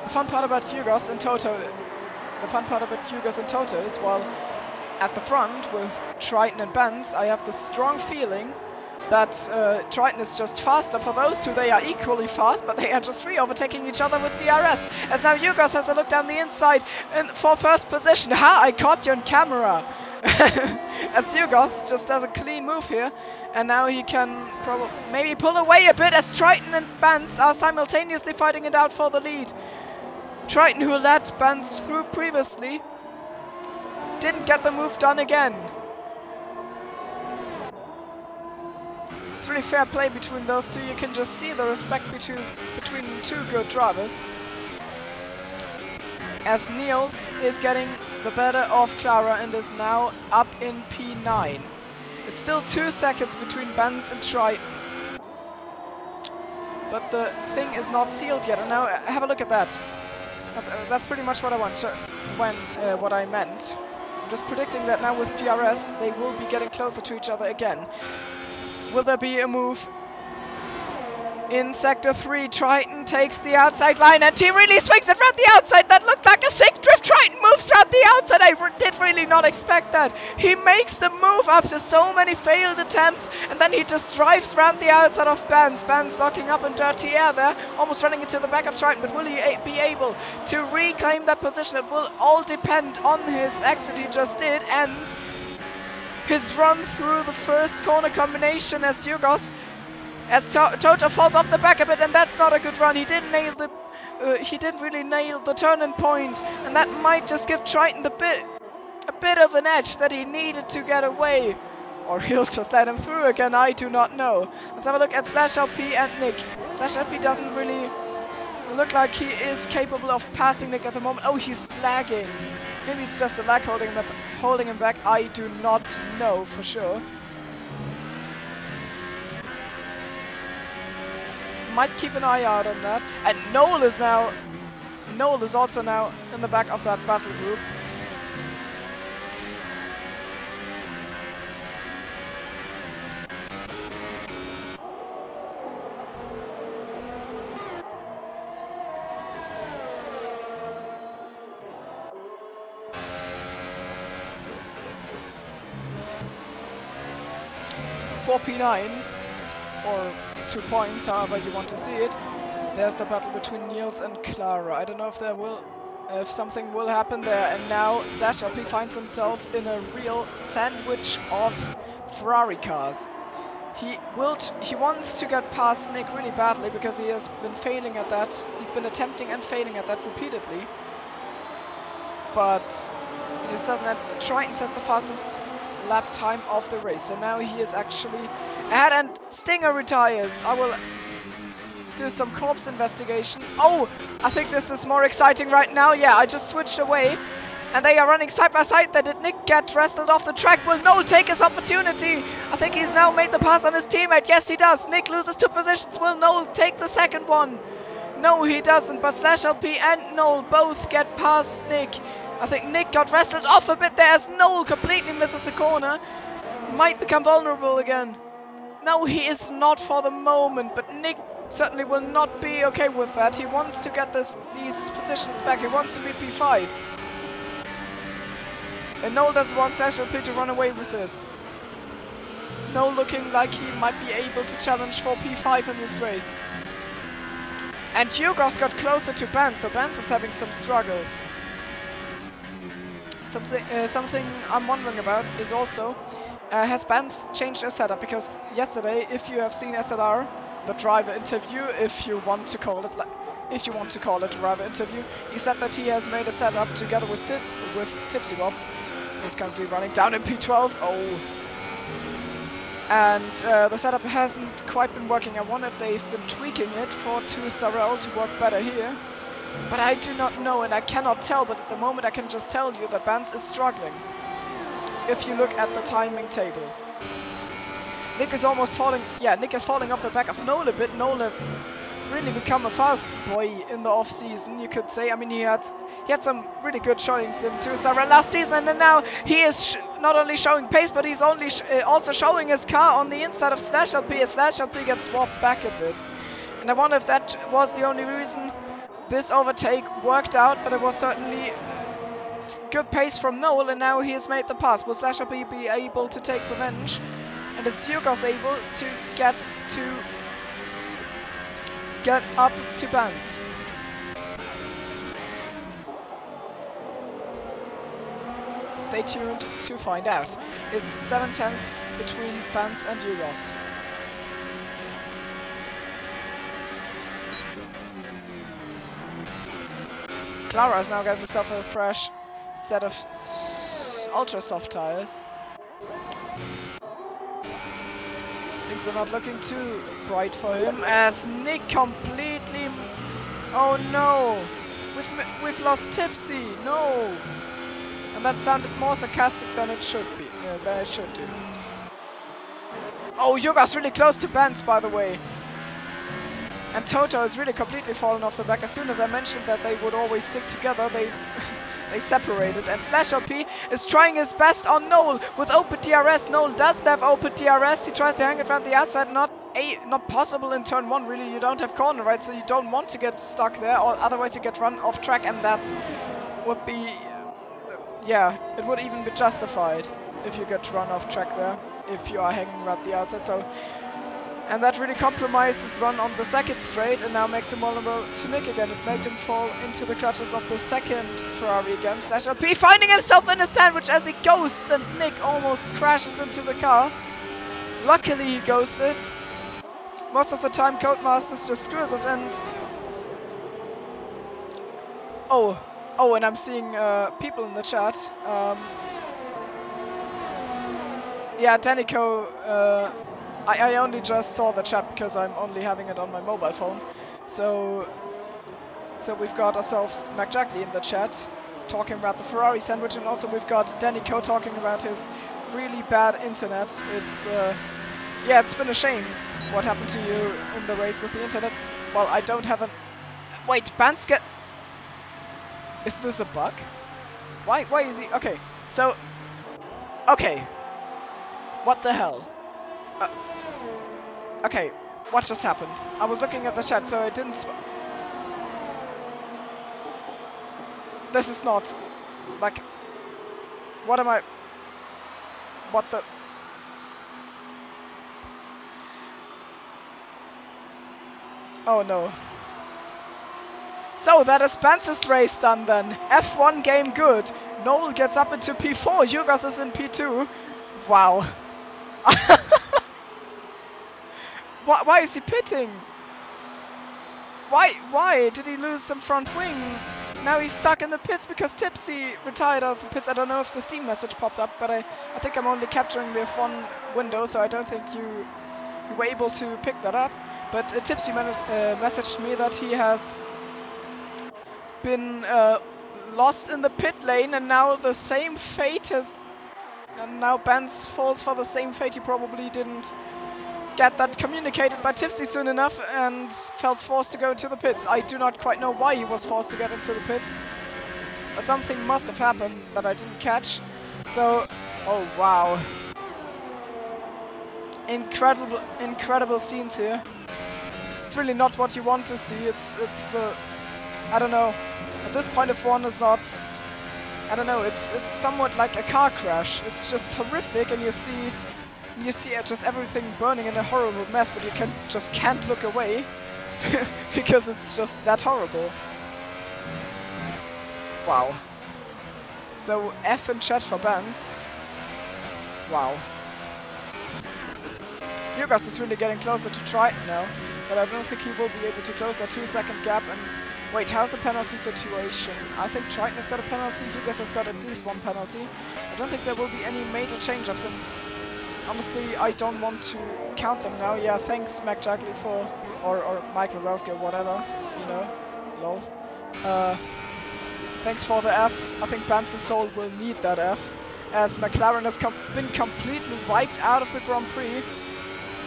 The fun part about Yugos and Toto is, while at the front with Triton and Benz, I have the strong feeling that Triton is just faster. For those two, they are equally fast, but they are just free overtaking each other with DRS. As now Yugos has a look down the inside for first position. Ha! I caught you on camera. As Yugos just does a clean move here, and now he can probably maybe pull away a bit as Triton and Benz are simultaneously fighting it out for the lead. Triton, who led Benz through previously, didn't get the move done again. It's really fair play between those two. You can just see the respect between two good drivers. As Niels is getting the better of Clara and is now up in P9. It's still 2 seconds between Benz and Triton. But the thing is not sealed yet. And now have a look at that. That's pretty much what I want. What I meant. I'm just predicting that now with DRS they will be getting closer to each other again. Will there be a move? In Sector 3, Triton takes the outside line and he really swings it around the outside. That looked like a sick drift. Triton moves around the outside. I did really not expect that. He makes the move after so many failed attempts and then he just drives around the outside of Benz. Benz locking up in dirty air there, almost running into the back of Triton. But will he be able to reclaim that position? It will all depend on his exit he just did and his run through the first corner combination as Yugos. As Toto falls off the back a bit, and that's not a good run. He didn't really nail the turning point, and that might just give Triton a bit of an edge that he needed to get away, or he'll just let him through again. I do not know. Let's have a look at /LP and Nick. /LP doesn't really look like he is capable of passing Nick at the moment. Oh, he's lagging. Maybe it's just a lag holding him back. I do not know for sure. Might keep an eye out on that. And Noel is also now in the back of that battle group. For P9 or 2 points, however you want to see it. There's the battle between Niels and Clara. I don't know if something will happen there. And now /LP finds himself in a real sandwich of Ferrari cars. He wants to get past Nick really badly because he has been failing at that. He's been attempting and failing at that repeatedly. But he just doesn't have. Triton sets the fastest lap time of the race, and now he is actually ahead and Stinger retires. I will do some corpse investigation. Oh, I think this is more exciting right now. Yeah, I just switched away and they are running side by side. There, did Nick get wrestled off the track? Will Noel take his opportunity? I think he's now made the pass on his teammate. Yes, he does. Nick loses 2 positions. Will Noel take the second one? No, he doesn't, but /LP and Noel both get past Nick. I think Nick got wrestled off a bit there as Noel completely misses the corner. Might become vulnerable again. No, he is not for the moment, but Nick certainly will not be okay with that. He wants to get these positions back. He wants to be P5. And Noel doesn't want /LP to run away with this. Noel looking like he might be able to challenge for P5 in this race. And Yugos got closer to Benz, so Benz is having some struggles. Something I'm wondering about is also, has Benz changed his setup? Because yesterday, if you have seen SLR, the driver interview, if you want to call it a driver interview, he said that he has made a setup together with Tipsy Bob. He's currently running down in P12. Oh. And the setup hasn't quite been working. I wonder if they've been tweaking it for Sorrel to work better here. But I do not know and I cannot tell, but at the moment I can just tell you that Benz is struggling. If you look at the timing table. Nick is almost falling, Nick is falling off the back of Noel a bit. Noel has really become a fast boy in the off-season, you could say. I mean, he had some really good showings in Sorrel last season, and now he is not only showing pace, but he's also showing his car on the inside of /LP as /LP gets swapped back a bit. And I wonder if that was the only reason this overtake worked out, but it was certainly good pace from Noel, and now he has made the pass. Will /LP be able to take revenge And is Yugos able to get up to Benz? Stay tuned to find out. It's 7/10 between Benz and Yugos. Clara is now getting herself a fresh set of ultra soft tires. Things are not looking too bright for him as Nick completely... Oh no! We've lost Tipsy! No! And that sounded more sarcastic than it should be. Than it should do. Oh, Yuga's really close to Benz, by the way. And Toto is really completely fallen off the back. As soon as I mentioned that they would always stick together, they separated. And SlashRP is trying his best on Noel with open DRS. Noel doesn't have open DRS. He tries to hang it around the outside. Not possible in turn 1, really. You don't have corner, right? So you don't want to get stuck there, or otherwise you get run off track, and that would be... yeah, it would even be justified if you get run off track there, if you are hanging around the outside. So... and that really compromised his run on the second straight, and now makes him vulnerable to Nick again. It made him fall into the clutches of the second Ferrari again. SlashRP finding himself in a sandwich as he ghosts, and Nick almost crashes into the car. Luckily he ghosted. Most of the time Codemasters just screws us, and... Oh, and I'm seeing people in the chat. Yeah, Danico... I only just saw the chat because I'm only having it on my mobile phone. So we've got ourselves MacJackley in the chat talking about the Ferrari sandwich, and also we've got Danny Co talking about his really bad internet. It's yeah, it's been a shame what happened to you in the race with the internet. Well, I don't have an... Wait, Banska... Is this a bug? Why is he... Okay, so... Okay. What the hell? Okay, what just happened? I was looking at the chat, so it didn't... This is not... Like... What am I... What the... Oh no. So that is Spence's race done then. F1 game good. Noel gets up into P4, Yugos is in P2. Wow. Why is he pitting? Why did he lose some front wing? Now he's stuck in the pits because Tipsy retired out of the pits. I don't know if the Steam message popped up, but I think I'm only capturing the F1 window, so I don't think you were able to pick that up. But Tipsy messaged me that he has been lost in the pit lane, and now the same fate has... And now Benz falls for the same fate. He probably didn't get that communicated by Tipsy soon enough and felt forced to go into the pits. I do not quite know why he was forced to get into the pits, but something must have happened that I didn't catch. So, oh wow. Incredible scenes here. It's really not what you want to see. It's the... I don't know. At this point F1 is not... I don't know, it's somewhat like a car crash. It's just horrific, and you see just everything burning in a horrible mess, but you can't look away because it's just that horrible. Wow. So F in chat for Benz. Wow. Yugos is really getting closer to Triton now, but I don't think he will be able to close that 2-second gap. And wait, how's the penalty situation? I think Triton has got a penalty, Yugos has got at least one penalty. I don't think there will be any major change-ups, and honestly, I don't want to count them now. Yeah, thanks MacJackley for... or Mike Wazowski or whatever, you know, lol. Thanks for the F. I think Benz's soul will need that F, as McLaren has been completely wiped out of the Grand Prix.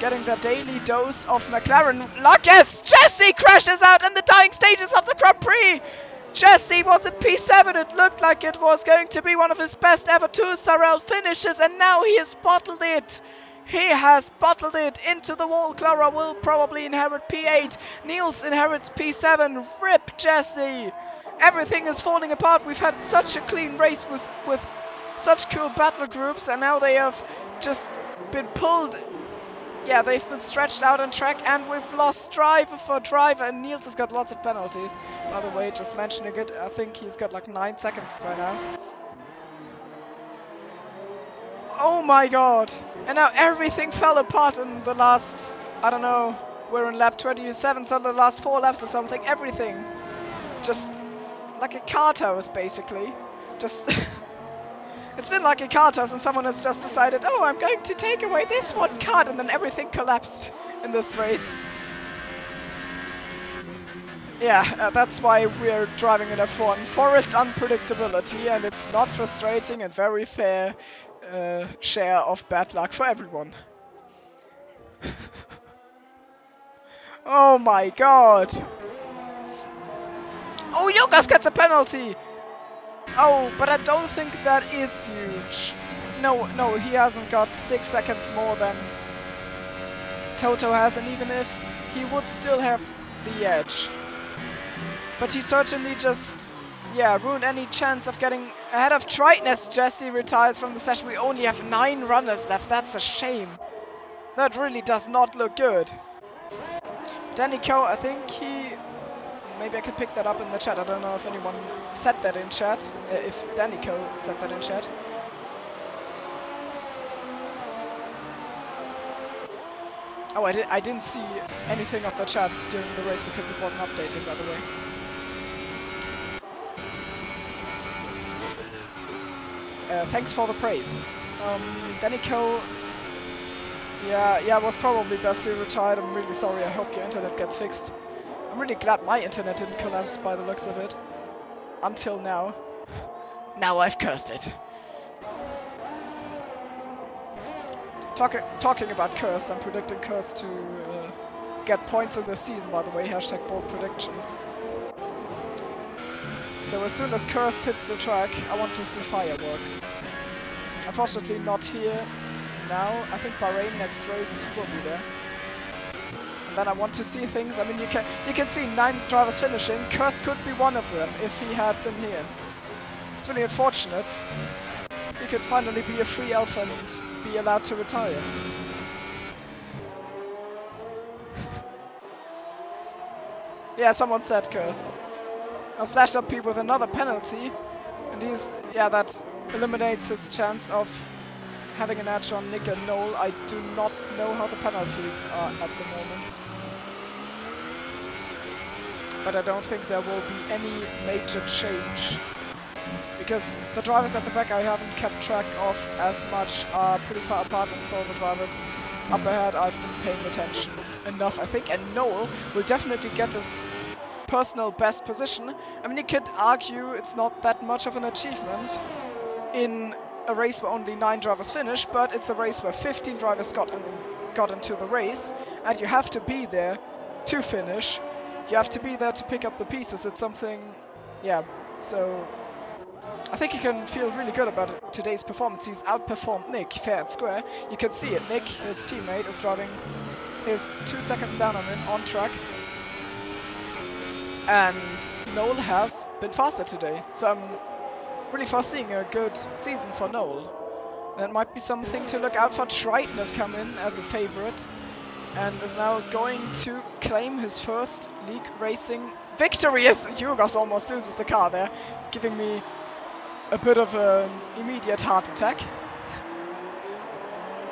Getting the daily dose of McLaren luck as Jesse crashes out in the dying stages of the Grand Prix! Jesse was in P7, it looked like it was going to be one of his best ever 2-Sarel finishes, and now he has bottled it! He has bottled it into the wall. Clara will probably inherit P8. Niels inherits P7. RIP Jesse! Everything is falling apart. We've had such a clean race with such cool battle groups, and now they have just been pulled. Yeah, they've been stretched out on track, and we've lost driver for driver, and Niels has got lots of penalties. By the way, just mentioning it, I think he's got like 9 seconds by now. Oh my god! And now everything fell apart in the last, I don't know, we're in lap 27, so the last 4 laps or something, everything. Just like a cart house, basically. Just... It's been like a cart house, and someone has just decided, oh, I'm going to take away this one cart, and then everything collapsed in this race. Yeah, that's why we're driving in F1, for its unpredictability, and it's not frustrating and very fair share of bad luck for everyone. Oh my god! Oh, Jokas gets a penalty! Oh, but I don't think that is huge. No, he hasn't got 6 seconds more than Toto has, and even if he would still have the edge. But he certainly just, yeah, ruined any chance of getting ahead of Triton as Jesse retires from the session. We only have 9 runners left. That's a shame. That really does not look good. Danico, I think he... Maybe I could pick that up in the chat. I don't know if anyone said that in chat. If Danico said that in chat. Oh, I didn't see anything of the chat during the race because it wasn't updated, by the way. Thanks for the praise. Danico, yeah, was probably best you retired. I'm really sorry. I hope your internet gets fixed. I'm really glad my internet didn't collapse by the looks of it. Until now. Now I've cursed it. Talking about cursed, I'm predicting cursed to get points in this season, by the way. Hashtag bold predictions. So as soon as cursed hits the track, I want to see fireworks. Unfortunately not here now. I think Bahrain next race will be there. And then I want to see things. I mean, you can see 9 drivers finishing. Cursed could be one of them if he had been here. It's really unfortunate. He could finally be a free alpha and be allowed to retire. Yeah, someone said cursed. Now Slash up P with another penalty, and that eliminates his chance of having an edge on Nick and Noel. I do not know how the penalties are at the moment. But I don't think there will be any major change. Because the drivers at the back I haven't kept track of as much are pretty far apart, and for the drivers up ahead I've been paying attention enough, I think. And Noel will definitely get his personal best position. I mean, you could argue it's not that much of an achievement in a race where only 9 drivers finish, but it's a race where 15 drivers got into the race, and you have to be there to finish. You have to be there to pick up the pieces. It's something, yeah, so I think you can feel really good about today's performance. He's outperformed Nick fair and square. You can see it. Nick, his teammate, is driving his 2 seconds down on him on track. And Noel has been faster today. So I'm really foreseeing a good season for Noel. That might be something to look out for. Triton has come in as a favorite and is now going to claim his first league racing victory as Jurgos almost loses the car there, giving me a bit of an immediate heart attack.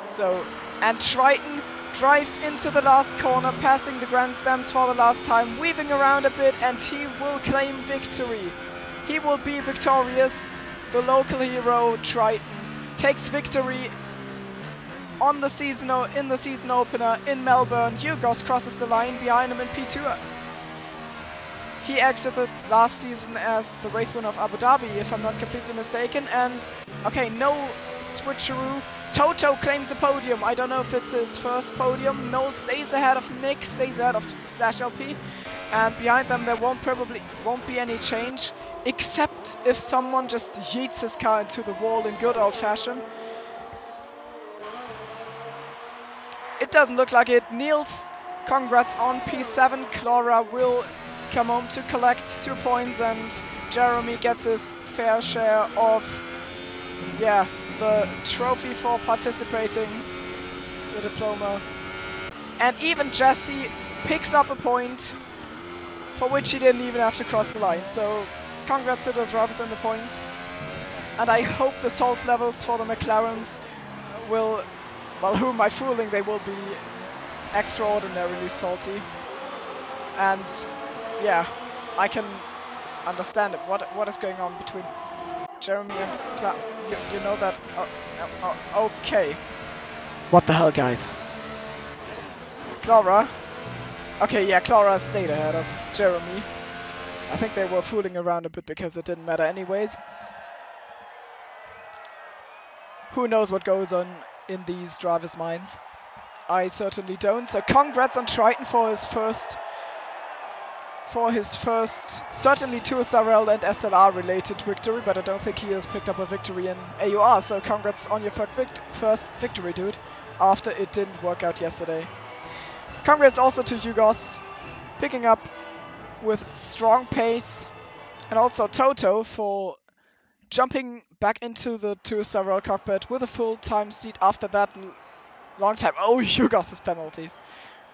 So, and Triton drives into the last corner, passing the grandstands for the last time, weaving around a bit, and he will claim victory. He will be victorious. The local hero, Triton, takes victory in the season opener in Melbourne. Jurgos crosses the line behind him in P2. He exited last season as the race winner of Abu Dhabi, if I'm not completely mistaken. And, okay, no switcheroo. Toto claims a podium. I don't know if it's his first podium. Noel stays ahead of Nick, stays ahead of Slash LP. And behind them there won't be any change, except if someone just yeets his car into the wall in good old fashion. It doesn't look like it. Niels, congrats on P7. Clara will come home to collect 2 points, and Jeremy gets his fair share of yeah, the trophy for participating, the diploma. And even Jesse picks up a point for which he didn't even have to cross the line. So congrats to the drivers and the points. And I hope the salt levels for the McLarens will, well, who am I fooling? They will be extraordinarily salty. And yeah, I can understand it. What is going on between Jeremy and Clara? You know that? Okay. What the hell, guys? Clara? Okay, yeah, Clara stayed ahead of Jeremy. I think they were fooling around a bit because it didn't matter anyways. Who knows what goes on in these drivers' minds? I certainly don't. So congrats on Triton for his first, certainly 2 SRL and SLR related victory, but I don't think he has picked up a victory in AUR. So congrats on your first victory, dude, after it didn't work out yesterday. Congrats also to Yugos, picking up with strong pace, and also Toto for jumping back into the 2 SRL cockpit with a full time seat after that long time. Oh, Yugos' penalties.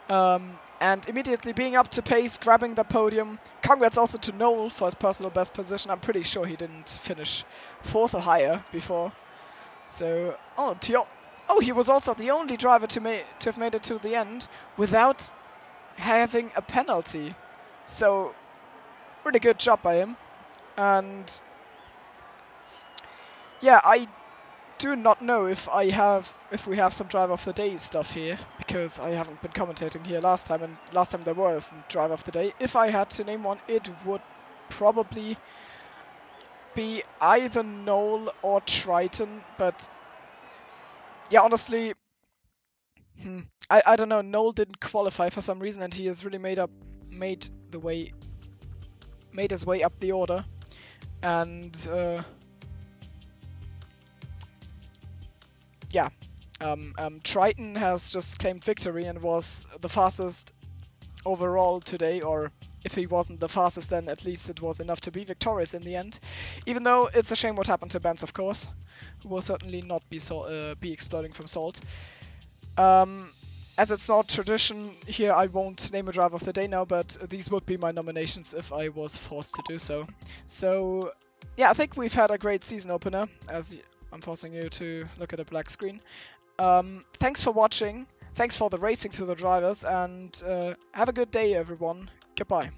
And immediately being up to pace, grabbing the podium. Congrats also to Noel for his personal best position. I'm pretty sure he didn't finish 4th or higher before. So, he was also the only driver to have made it to the end without having a penalty. So, really good job by him. And yeah, I do not know if we have some driver of the day stuff here, because I haven't been commentating here last time, and last time there was a driver of the day. If I had to name one, it would probably be either Noel or Triton, but yeah, honestly, I don't know. Noel didn't qualify for some reason, and he has really made his way up the order, and yeah, Triton has just claimed victory and was the fastest overall today, or if he wasn't the fastest, then at least it was enough to be victorious in the end. Even though it's a shame what happened to Benz, of course, who will certainly not be exploding from salt. As it's not tradition here, I won't name a driver of the day now, but these would be my nominations if I was forced to do so. So yeah, I think we've had a great season opener, as I'm forcing you to look at a black screen. Thanks for watching, thanks for the racing to the drivers, and have a good day, everyone. Goodbye.